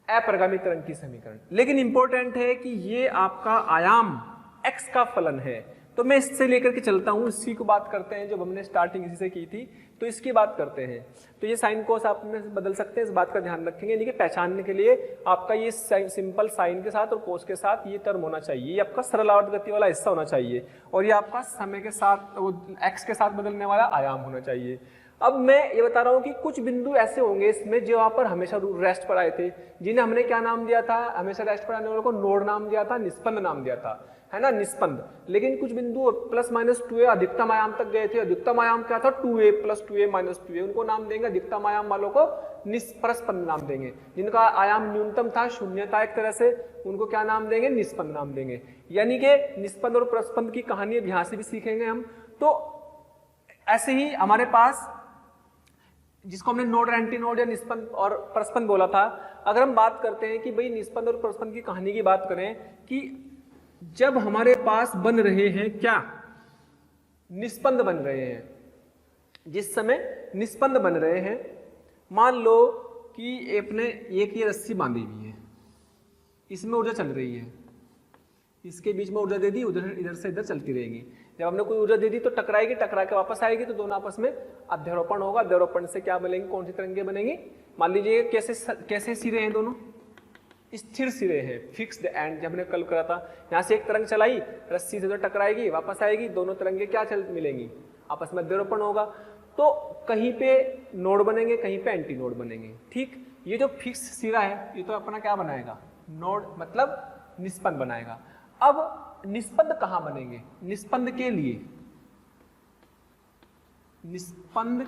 अप्रगामी तरंग की समीकरण। लेकिन इंपॉर्टेंट है कि ये आपका आयाम x का फलन है। तो मैं इससे लेकर के चलता हूं, इसी को बात करते हैं जब हमने स्टार्टिंग इसी से की थी, तो इसकी बात करते हैं। तो ये साइन कोस आप में बदल सकते हैं, इस बात का ध्यान रखेंगे। यानी कि पहचानने के लिए आपका ये सिंपल साइन के साथ और कोस के साथ ये टर्म होना चाहिए, ये आपका सरल आवर्त गति वाला हिस्सा होना चाहिए, और ये आपका समय के साथ वो एक्स के साथ बदलने वाला आयाम होना चाहिए। अब मैं ये बता रहा हूं कि कुछ बिंदु ऐसे होंगे इसमें जो यहाँ पर हमेशा रेस्ट पर आए थे, जिन्हें हमने क्या नाम दिया था, हमेशा रेस्ट पर आने वालों को नोड नाम दिया था, निष्पन्द नाम दिया था, है ना, निष्पन्द। लेकिन कुछ बिंदु प्लस माइनस 2a अधिकतम आयाम तक गए थे। अधिकतम आयाम क्या था, 2a plus 2a minus 2a, उनको नाम देंगे अधिकतम आयाम वालों को निष्प्रस्पंद नाम देंगे। जिनका आयाम न्यूनतम था, शून्य था एक तरह से, उनको क्या नाम देंगे, निष्पन्द नाम देंगे। यानी कि निष्पन्द और प्रस्पंद की कहानी अब यहां से भी सीखेंगे हम। तो ऐसे ही हमारे पास जिसको हमने नोड और एंटी नोड या निष्पन्द और प्रस्पंद बोला था, अगर हम बात करते हैं कि भाई निष्पन्द और प्रस्पंद की कहानी की बात करें कि जब हमारे पास बन रहे हैं क्या, निष्पन्द बन रहे हैं, जिस समय निष्पन्द बन रहे हैं, मान लो कि अपने एक ये रस्सी बांधी हुई है, इसमें ऊर्जा चल रही है, इसके बीच में ऊर्जा दे दी, उधर इधर से इधर चलती रहेगी। जब हमने कोई ऊर्जा दे दी तो टकराएगी, टकरा के वापस आएगी, तो दोनों आपस में अध्यारोपण होगा। अध्यारोपण से क्या बनेंगी, कौन सी तरंगें बनेंगी, मान लीजिए कैसे सिरे हैं, दोनों स्थिर सिरे हैं, फिक्स्ड एंड। जब हमने कल करा था, यहाँ से एक तरंग चलाई, रस्सी से तो टकराएगी, वापस आएगी, दोनों तरंगें क्या मिलेंगी, आपस में अध्यारोपण होगा। तो कहीं पे नोड बनेंगे, कहीं पे एंटी नोड बनेंगे। ठीक, ये जो फिक्स सिरा है ये तो अपना क्या बनाएगा, नोड, मतलब निष्पन्द बनाएगा। अब निष्पन्द कहाँ बनेंगे, निष्पन्द के लिए, निष्पन्द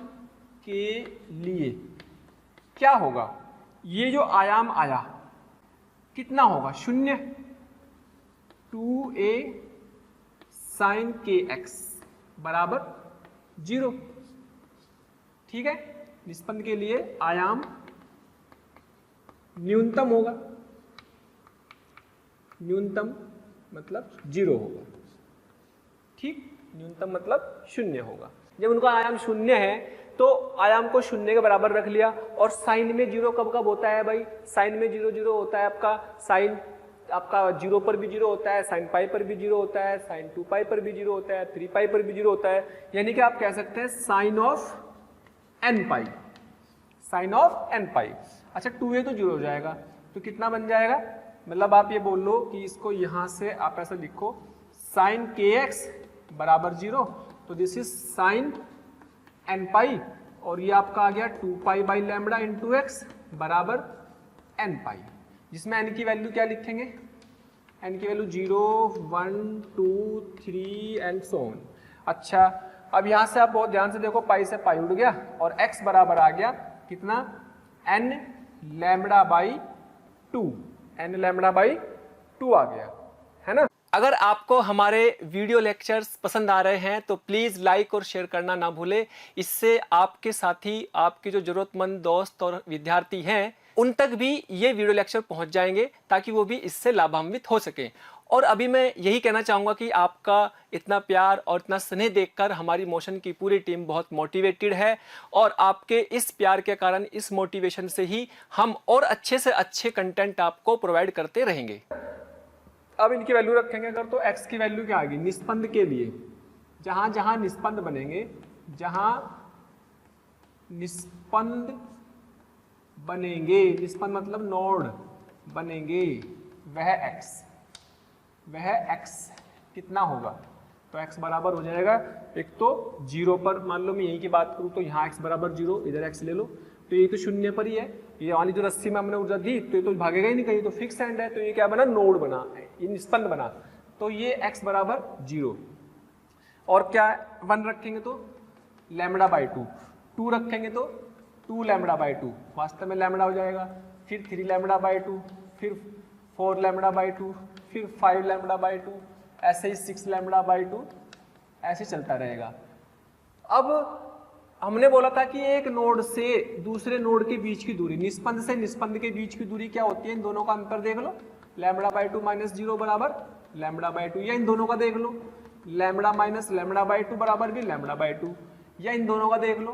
के लिए क्या होगा, ये जो आयाम आया कितना होगा, शून्य, 2a sin kx बराबर 0। ठीक है, निष्पन्द के लिए आयाम न्यूनतम होगा, न्यूनतम मतलब 0 होगा, ठीक, न्यूनतम मतलब 0 होगा। जब उनका आयाम 0 है तो आयाम को 0 के बराबर रख लिया। और साइन में 0 कब कब होता है भाई, साइन में 0 0 होता है आपका, साइन आपका 0 पर भी 0 होता है, साइन पाई पर भी 0 होता है, साइन 2 पाई पर भी 0 होता है, 3 पाई पर भी 0 होता है, यानी कि आप कह सकते हैं sine of n pi, sine of n pi. अच्छा 2a तो 0 हो जाएगा, तो कितना बन जाएगा, मतलब आप ये बोल लो कि इसको यहां से आप ऐसा लिखो साइन kx बराबर 0, तो दिस इज साइन n पाई, और ये आपका आ गया 2 pi by lambda into x बराबर n पाई, जिसमें n की वैल्यू क्या लिखेंगे, n की वैल्यू 0 1 2 3 एंड सो ऑन। अच्छा अब यहां से आप बहुत ध्यान से देखो, पाई से पाई उड़ गया और x बराबर आ गया कितना, n lambda by 2, n lambda by 2 आ गया, है ना। अगर आपको हमारे वीडियो लेक्चर्स पसंद आ रहे हैं तो प्लीज़ लाइक और शेयर करना ना भूलें। इससे आपके साथी, आपके जो ज़रूरतमंद दोस्त और विद्यार्थी हैं उन तक भी ये वीडियो लेक्चर पहुंच जाएंगे, ताकि वो भी इससे लाभान्वित हो सकें। और अभी मैं यही कहना चाहूँगा कि आपका इतना प्यार और इतना स्नेह देखकर हमारी मोशन की पूरी टीम बहुत मोटिवेटेड है, और आपके इस प्यार के कारण, इस मोटिवेशन से ही हम और अच्छे से अच्छे कंटेंट आपको प्रोवाइड करते रहेंगे। अब इनकी वैल्यू रखेंगे अगर, तो x की वैल्यू क्या आएगी, निष्पन्द के लिए जहां जहां निष्पन्द बनेंगे, जहां निष्पन्द बनेंगे, निष्पन्द मतलब नोड बनेंगे, वह x कितना होगा, तो x बराबर हो जाएगा, एक तो 0 पर, मान लो मैं यही की बात करूं तो यहाँ x बराबर 0, इधर x ले लो, तो ये तो 0 पर ही है, ये वाली जो रस्सी में हमने ऊर्जा दी तो ये तो भागेगा ही नहीं कहीं, तो फिक्स एंड है, तो ये क्या बना, नोड बना, ये निष्पन्द बना, तो ये x बराबर 0, और क्या 1 रखेंगे तो लैम्बडा बाई 2, 2 रखेंगे तो 2 लैम्बडा बाई 2, वास्तव में लैम्बडा हो जाएगा, फिर 3 लैम्बडा बाई 2, फिर 4 लैम्बडा बाई 2, फिर 5 लैम्बडा बाई 2, ऐसे ही 6 लैम्बडा बाई 2, ऐसे चलता रहेगा। अब हमने बोला था कि एक नोड से दूसरे नोड के बीच की दूरी, निष्पन्द से निष्पन्द के बीच की दूरी क्या होती है, इन दोनों का अंतर देख लो, लैम्बडा बाई 2 माइनस 0 बराबर लैम्बडा बाई 2, या इन दोनों का देख लो, लैम्बडा माइनस लैम्बडा बाई 2 बराबर भी लैम्बडा बाई 2, या इन दोनों का देख लो,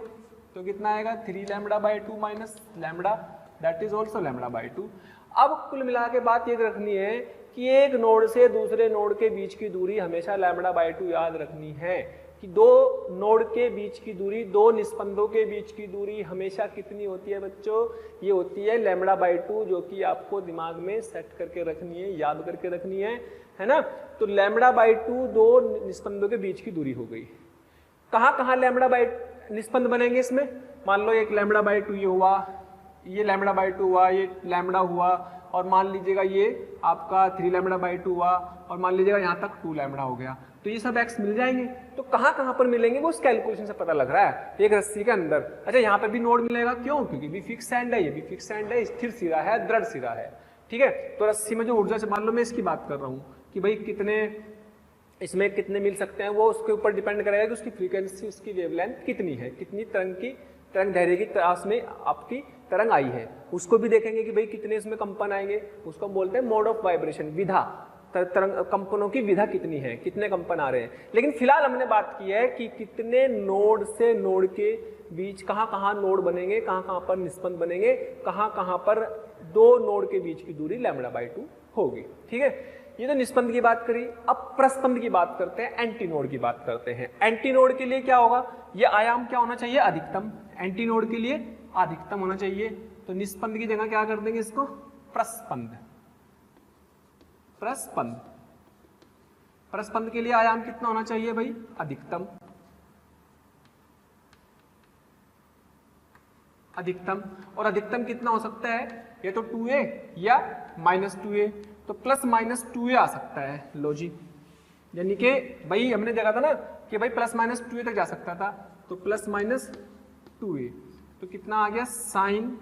तो कितना आएगा 3 lambda by 2 minus lambda, that is also lambda by 2। अब कुल मिला के बात ये रखनी है कि एक नोड से दूसरे नोड के बीच की दूरी हमेशा लैम्बडा बाई 2 याद रखनी है, कि दो नोड के बीच की दूरी, दो निष्पंदों के बीच की दूरी हमेशा कितनी होती है बच्चों, ये होती है लैम्बडा बाई 2, जो कि आपको दिमाग में सेट करके रखनी है, याद करके रखनी है ना। तो लैम्बडा बाई 2 दो निष्पंदों के बीच की दूरी हो गई। कहाँ कहाँ लैम्बडा बाई निष्पंद बनेंगे इसमें, मान लो एक लैम्बडा बाई 2 ये हुआ, ये लैम्बडा बाई 2 हुआ, ये लैम्बडा हुआ, और मान लीजिएगा ये आपका 3 लैम्बडा बाई 2 हुआ, और मान लीजिएगा यहाँ तक 2 लैम्बडा हो गया, तो ये सब x मिल जाएंगे। तो कहाँ कहाँ पर मिलेंगे वो उस कैलकुलेशन से पता लग रहा है, एक रस्सी के अंदर। अच्छा यहाँ पर भी नोड मिलेगा, क्यों, क्योंकि भी फिक्स एंड है, ये भी फिक्स एंड है, स्थिर सिरा है, दृढ़ सिरा है, ठीक है। तो रस्सी में जो ऊर्जा से, मान लो मैं इसकी बात कर रहा हूँ कि भाई कितने इसमें कितने मिल सकते हैं, वो उसके ऊपर डिपेंड करेगा कि उसकी फ्रीक्वेंसी, उसकी वेवलेंथ कितनी है, कितनी तरंग धैर्य की तलाश में आपकी तरंग आई है, उसको भी देखेंगे कि भाई कितने इसमें कंपन आएंगे, उसको बोलते हैं मोड ऑफ वाइब्रेशन, विधा, तरंग कंपनों की विधा कितनी है, कितने कंपन आ रहे हैं। लेकिन फिलहाल हमने बात की है कि कितने नोड से नोड के बीच, कहाँ कहाँ नोड बनेंगे, कहाँ कहाँ पर निष्पन्द बनेंगे, कहाँ कहाँ पर दो नोड के बीच की दूरी लैम्बडा बाई 2 होगी, ठीक है। ये तो निष्पन्द की बात करी। अब प्रस्पंद की बात करते हैं, एंटी नोड की बात करते हैं। एंटी नोड के लिए क्या होगा, ये आयाम क्या होना चाहिए, अधिकतम। एंटी नोड के लिए अधिकतम होना चाहिए, तो निष्पन्द की जगह क्या कर देंगे इसको, प्रस्पंद। प्रस्पंद, प्रस्पंद के लिए आयाम कितना होना चाहिए भाई, अधिकतम। अधिकतम, और अधिकतम कितना हो सकता है, ये तो 2a या -2a, तो प्लस माइनस 2a आ सकता है, लो जी। यानी कि भाई हमने देखा था ना कि भाई प्लस माइनस 2a तक जा सकता था, तो प्लस माइनस 2a, तो कितना आ गया, साइन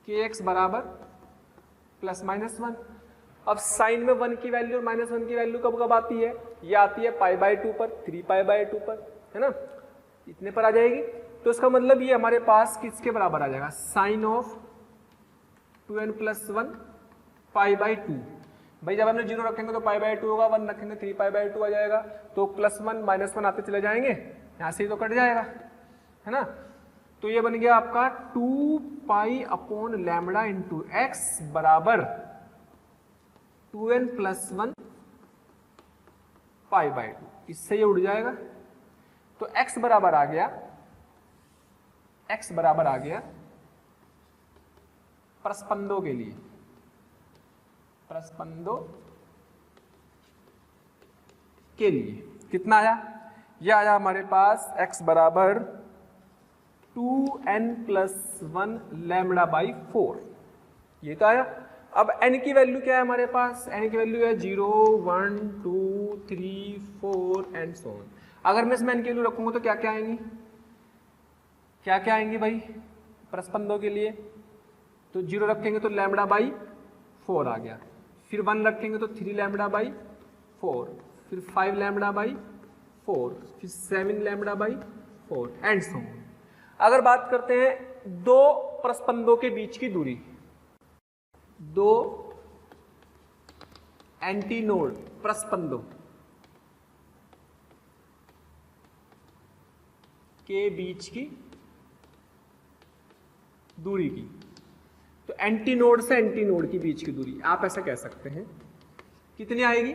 kx बराबर प्लस माइनस 1। अब साइन में 1 की वैल्यू और -1 की वैल्यू कब कब आती है, ये आती है पाई बाई 2 पर, 3 पाई बाई 2 पर, है ना, इतने पर आ जाएगी। तो इसका मतलब ये हमारे पास किसके बराबर आ जाएगा, साइन ऑफ 2n+1 π/2। भाई जब हमने 0 रखेंगे तो π/2 होगा, 1 रखेंगे 3π/2 आ जाएगा, तो +1 -1 आते चले जाएंगे, यहाँ से ही तो कट जाएगा, है ना। तो ये बन गया आपका 2π/λ इंटू x बराबर 2n+1 π/2, इससे ये उड़ जाएगा। तो x बराबर आ गया प्रस्पंदों के लिए, प्रस्पंदों के लिए कितना आया, ये आया हमारे पास x बराबर 2n+1 λ/4, ये तो आया। अब n की वैल्यू क्या है हमारे पास, n की वैल्यू है 0 1 2 3 4 एंड सो ऑन। अगर मैं इसमें n की वैल्यू रखूंगा तो क्या क्या आएंगी, क्या क्या आएंगी भाई प्रस्पंदों के लिए। तो 0 रखेंगे तो λ/4 आ गया, फिर 1 रखेंगे तो 3 λ/4, फिर 5 λ/4, फिर 7 λ/4 एंड सो ऑन। अगर बात करते हैं दो प्रस्पंदों के बीच की दूरी, दो एंटीनोड प्रस्पंदों के बीच की दूरी की, तो एंटीनोड से एंटीनोड के बीच की दूरी आप ऐसा कह सकते हैं कितनी आएगी,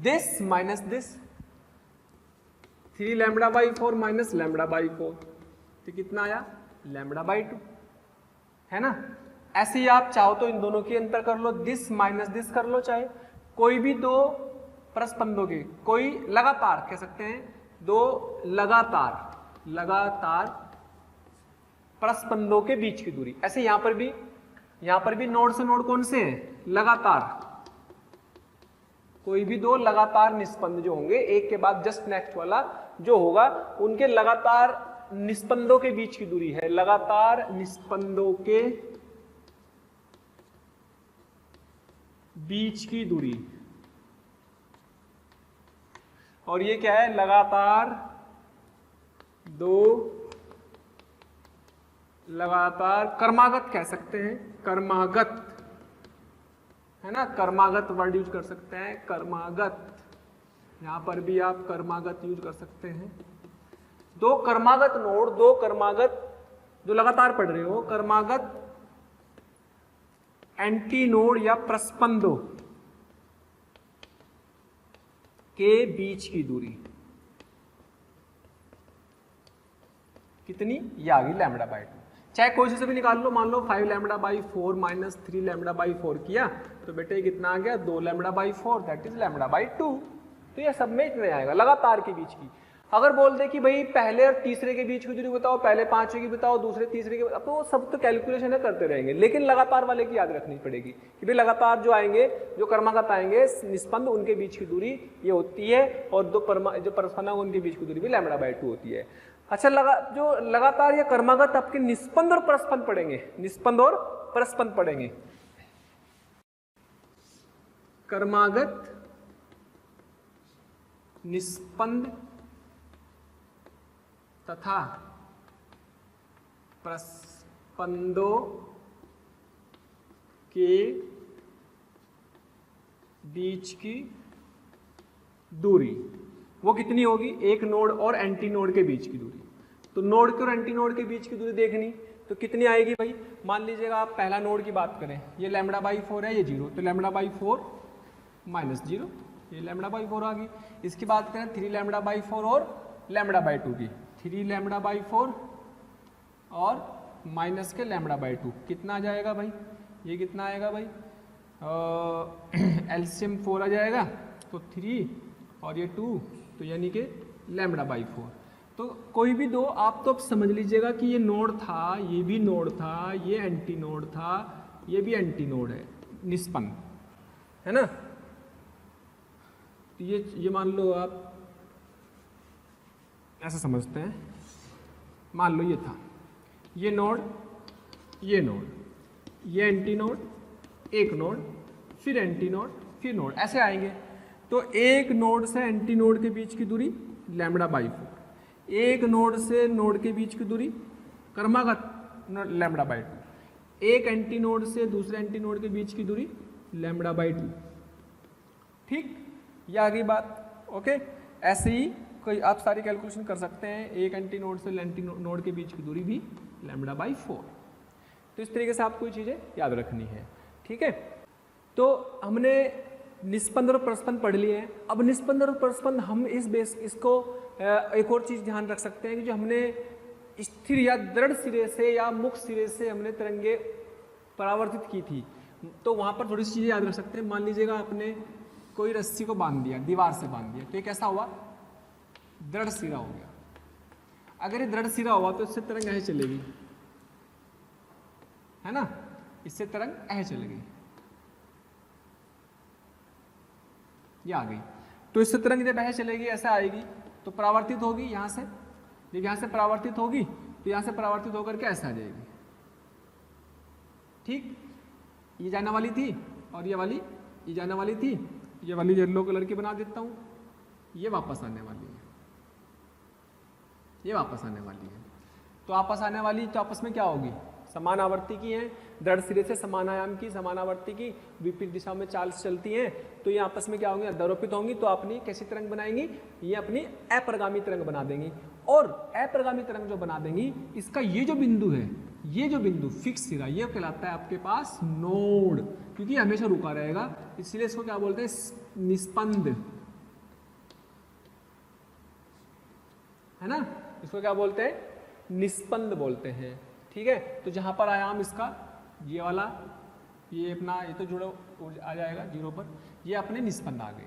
दिस माइनस दिस, 3 λ/4 माइनस λ/4, तो कितना आया λ/2, है ना। ऐसे ही आप चाहो तो इन दोनों की अंतर कर लो, दिस माइनस दिस कर लो, चाहे कोई भी दो प्रस्पंदों के, कोई लगातार कह सकते हैं, दो लगातार प्रस्पंदों के बीच की दूरी। ऐसे यहां पर भी नोड से नोड कौन से हैं, लगातार, कोई भी दो लगातार निस्पंद जो होंगे, एक के बाद जस्ट नेक्स्ट वाला जो होगा, उनके लगातार निस्पंदों के बीच की दूरी है, लगातार निस्पंदों के बीच की दूरी। और ये क्या है, लगातार दो लगातार कर्मागत कह सकते हैं, कर्मागत, है ना, कर्मागत वर्ड यूज कर सकते हैं, कर्मागत, यहां पर भी आप कर्मागत यूज कर सकते हैं। दो कर्मागत नोड, दो कर्मागत जो लगातार पढ़ रहे हो, कर्मागत एंटीनोड या प्रस्पंदों के बीच की दूरी कितनी, ये आ गई λ/2। चाहे कोई से भी निकाल लो, मान लो 5 λ/4 माइनस 3 λ/4 किया तो बेटे ये कितना आ गया, 2 λ/4, दैट इज λ/2। तो ये सब में इतने आएगा लगातार के बीच की। अगर बोल दे कि भाई पहले और तीसरे के बीच की दूरी बताओ, पहले पांचवें की बताओ, दूसरे तीसरे की, अब तो वो सब तो कैलकुलेशन है करते रहेंगे, लेकिन लगातार वाले की याद रखनी पड़ेगी कि भाई लगातार जो आएंगे, जो कर्मागत आएंगे निस्पंद, उनके बीच की दूरी ये होती है, और जो परस्पंद उनके बीच की दूरी भी λ/2 होती है। अच्छा, जो लगातार या कर्मागत आपके निस्पंद और परस्पंद पढ़ेंगे, निस्पंद और परस्पंद पढ़ेंगे। कर्मागत, निस्पंद तथा प्रस्पंदों के बीच की दूरी वो कितनी होगी, एक नोड और एंटी नोड के बीच की दूरी। तो नोड के और एंटी नोड के बीच की दूरी देखनी तो कितनी आएगी भाई, मान लीजिएगा आप पहला नोड की बात करें, ये λ/4 है, ये 0, तो λ/4 माइनस 0, ये λ/4 आ गई। इसकी बात करें 3 λ/4 और λ/2 की, 3 λ/4 और माइनस के λ/2 कितना आ जाएगा भाई, ये कितना आएगा भाई, एलसीएम 4 आ जाएगा, तो 3 और ये 2, तो यानी कि λ/4। तो कोई भी दो आप तो समझ लीजिएगा कि ये नोड था, ये भी नोड था, ये एंटी नोड था, ये भी एंटी नोड है, निस्पंद, है ना। तो ये मान लो आप ऐसा समझते हैं, मान लो ये था, ये नोड, ये नोड, ये एंटी नोड, एक नोड, फिर एंटी नोड, फिर नोड, ऐसे आएंगे। तो एक नोड से एंटी नोड के बीच की दूरी λ/4, एक नोड से नोड के बीच की दूरी कर्मागत λ/2, एक एंटीनोड से दूसरे एंटीनोड के बीच की दूरी λ/2। ठीक, ये आ गई बात। ओके, ऐसे ही कोई आप सारी कैलकुलेशन कर सकते हैं। एक एंटीनोड से एंटीनोड के बीच की दूरी भी λ/4। तो इस तरीके से आपको ये चीज़ें याद रखनी है। ठीक है, तो हमने निस्पंद और प्रस्पंद पढ़ लिए हैं। अब निस्पंद और प्रस्पंद हम इसको एक और चीज़ ध्यान रख सकते हैं कि जो हमने स्थिर या दृढ़ सिरे से या मुक्त सिरे से हमने तरंगे परावर्तित की थी, तो वहाँ पर थोड़ी सी चीज़ें याद रख सकते हैं। मान लीजिएगा आपने कोई रस्सी को बांध दिया, दीवार से बांध दिया, तो ये कैसा हुआ? दृढ़ सिरा हो गया। अगर ये दृढ़ सिरा हुआ तो इससे तरंग ऐसे चलेगी, है ना, इससे तरंग ऐसे चलेगी, ये आ गई। तो इससे तरंग जब ऐसे चलेगी, ऐसे आएगी तो परावर्तित होगी यहाँ से। जब यहाँ से परावर्तित होगी तो यहाँ से परावर्तित होकर के ऐसे आ जाएगी। ठीक, ये जाने वाली थी और ये वाली ये जाने वाली थी। ये वाली येलो कलर की बना देता हूँ, ये वापस आने वाली है, ये वापस आने वाली है। तो आपस आने वाली तो आपस में क्या होगी? समान आवर्ती की हैं, दृढ़ सिरे से समान आयाम की, समान आवर्ती की, विपरीत दिशा में चाल चलती हैं, तो ये आपस में क्या होंगी? अध्यारोपित होंगी। तो अपनी कैसी तरंग बनाएंगी? ये अपनी अप्रगामी तरंग बना देंगी। और अप्रगामी तरंग जो बना देंगी, इसका ये जो बिंदु है, ये जो बिंदु फिक्स सिरा, ये कहलाता है आपके पास नोड, क्योंकि हमेशा रुका रहेगा, इसलिए इसको क्या बोलते हैं? निस्पंद, है ना, इसको क्या बोलते हैं? निस्पंद बोलते हैं। ठीक है, तो जहां पर आयाम इसका ये वाला, ये अपना ये तो जुड़ो आ जाएगा 0 पर, ये अपने निस्पंद आ गए।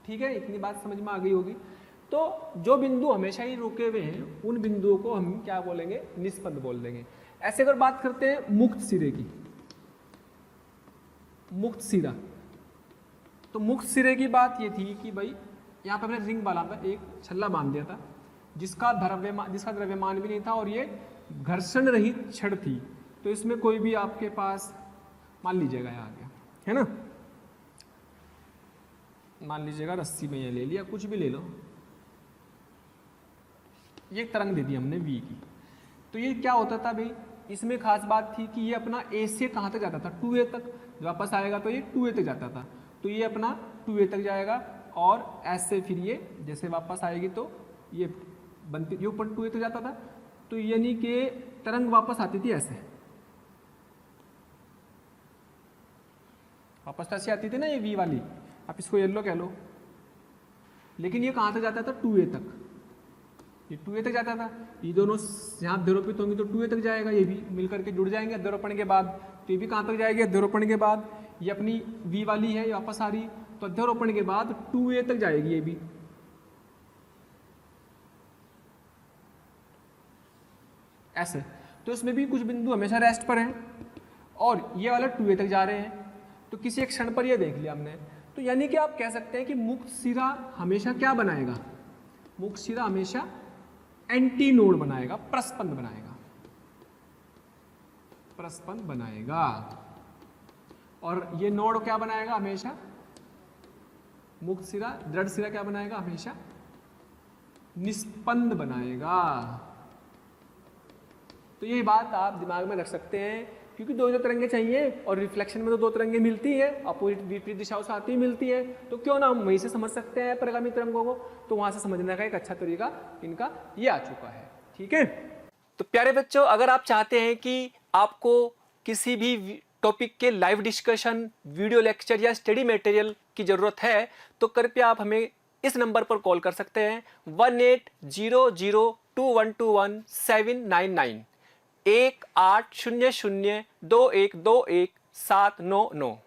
ठीक है, इतनी बात समझ में आ गई होगी। तो जो बिंदु हमेशा ही रुके हुए हैं, उन बिंदुओं को हम क्या बोलेंगे? निस्पंद बोल देंगे। ऐसे अगर बात करते हैं मुक्त सिरे की, मुक्त सिरा, तो मुक्त सिरे की बात ये थी कि भाई यहाँ पे हमने रिंग वाला एक छल्ला बांध दिया था, जिसका द्रव्यमान भी नहीं था और ये घर्षण रहित छड़ थी। तो इसमें कोई भी आपके पास, मान लीजिएगा यहाँ आ गया, है ना, मान लीजिएगा रस्सी में ये ले लिया, कुछ भी ले लो, ये एक तरंग दे दी हमने v की। तो ये क्या होता था भाई? इसमें खास बात थी कि ये अपना a से कहाँ तक जाता था? 2a तक। वापस आएगा तो ये 2a तक जाता था, तो ये अपना 2a तक जाएगा और ऐसे फिर ये जैसे वापस आएगी तो ये बनती, ये ऊपर 2a तक जाता था, तो यानी कि तरंग वापस आती थी ऐसे, वापस ऐसे आती थी ना ये v वाली, आप इसको येलो कह लो। लेकिन ये कहाँ तक जाता था? 2a तक। ये 2a तक जाता था, ये दोनों यहाँ अध्यारोपित होंगे तो 2a तक जाएगा, ये भी मिलकर के जुड़ जाएंगे अध्यारोपण के बाद। तो ये भी कहाँ तक जाएगी? अध्यारोपण के बाद। ये अपनी v वाली है, ये वापस आ रही, तो अध्यारोपण के बाद 2a तक जाएगी ये भी। ऐसे, तो इसमें भी कुछ बिंदु हमेशा रेस्ट पर हैं और ये वाला 2a तक जा रहे हैं। तो किसी एक क्षण पर ये देख लिया हमने, तो यानी कि आप कह सकते हैं कि मुक्त सिरा हमेशा क्या बनाएगा? मुक्त सिरा हमेशा एंटी नोड बनाएगा, प्रस्पंद बनाएगा, प्रस्पंद बनाएगा। और ये नोड क्या बनाएगा? हमेशा मुक्त सिरा, दृढ़ सिरा क्या बनाएगा? हमेशा निस्पंद बनाएगा। तो ये बात आप दिमाग में रख सकते हैं, क्योंकि दो तरंगे चाहिए और रिफ्लेक्शन में तो 2 तरंगे मिलती है, अपोजिट विपरीत दिशाओं से आती मिलती है, तो क्यों ना हम वहीं से समझ सकते हैं परिगामी तरंगों को। तो वहां से समझने का एक अच्छा तरीका इनका ये आ चुका है। ठीक है, तो प्यारे बच्चों, अगर आप चाहते हैं कि आपको किसी भी टॉपिक के लाइव डिस्कशन, वीडियो लेक्चर या स्टडी मटेरियल की ज़रूरत है, तो कृपया आप हमें इस नंबर पर कॉल कर सकते हैं 18002121 799 18002121 799।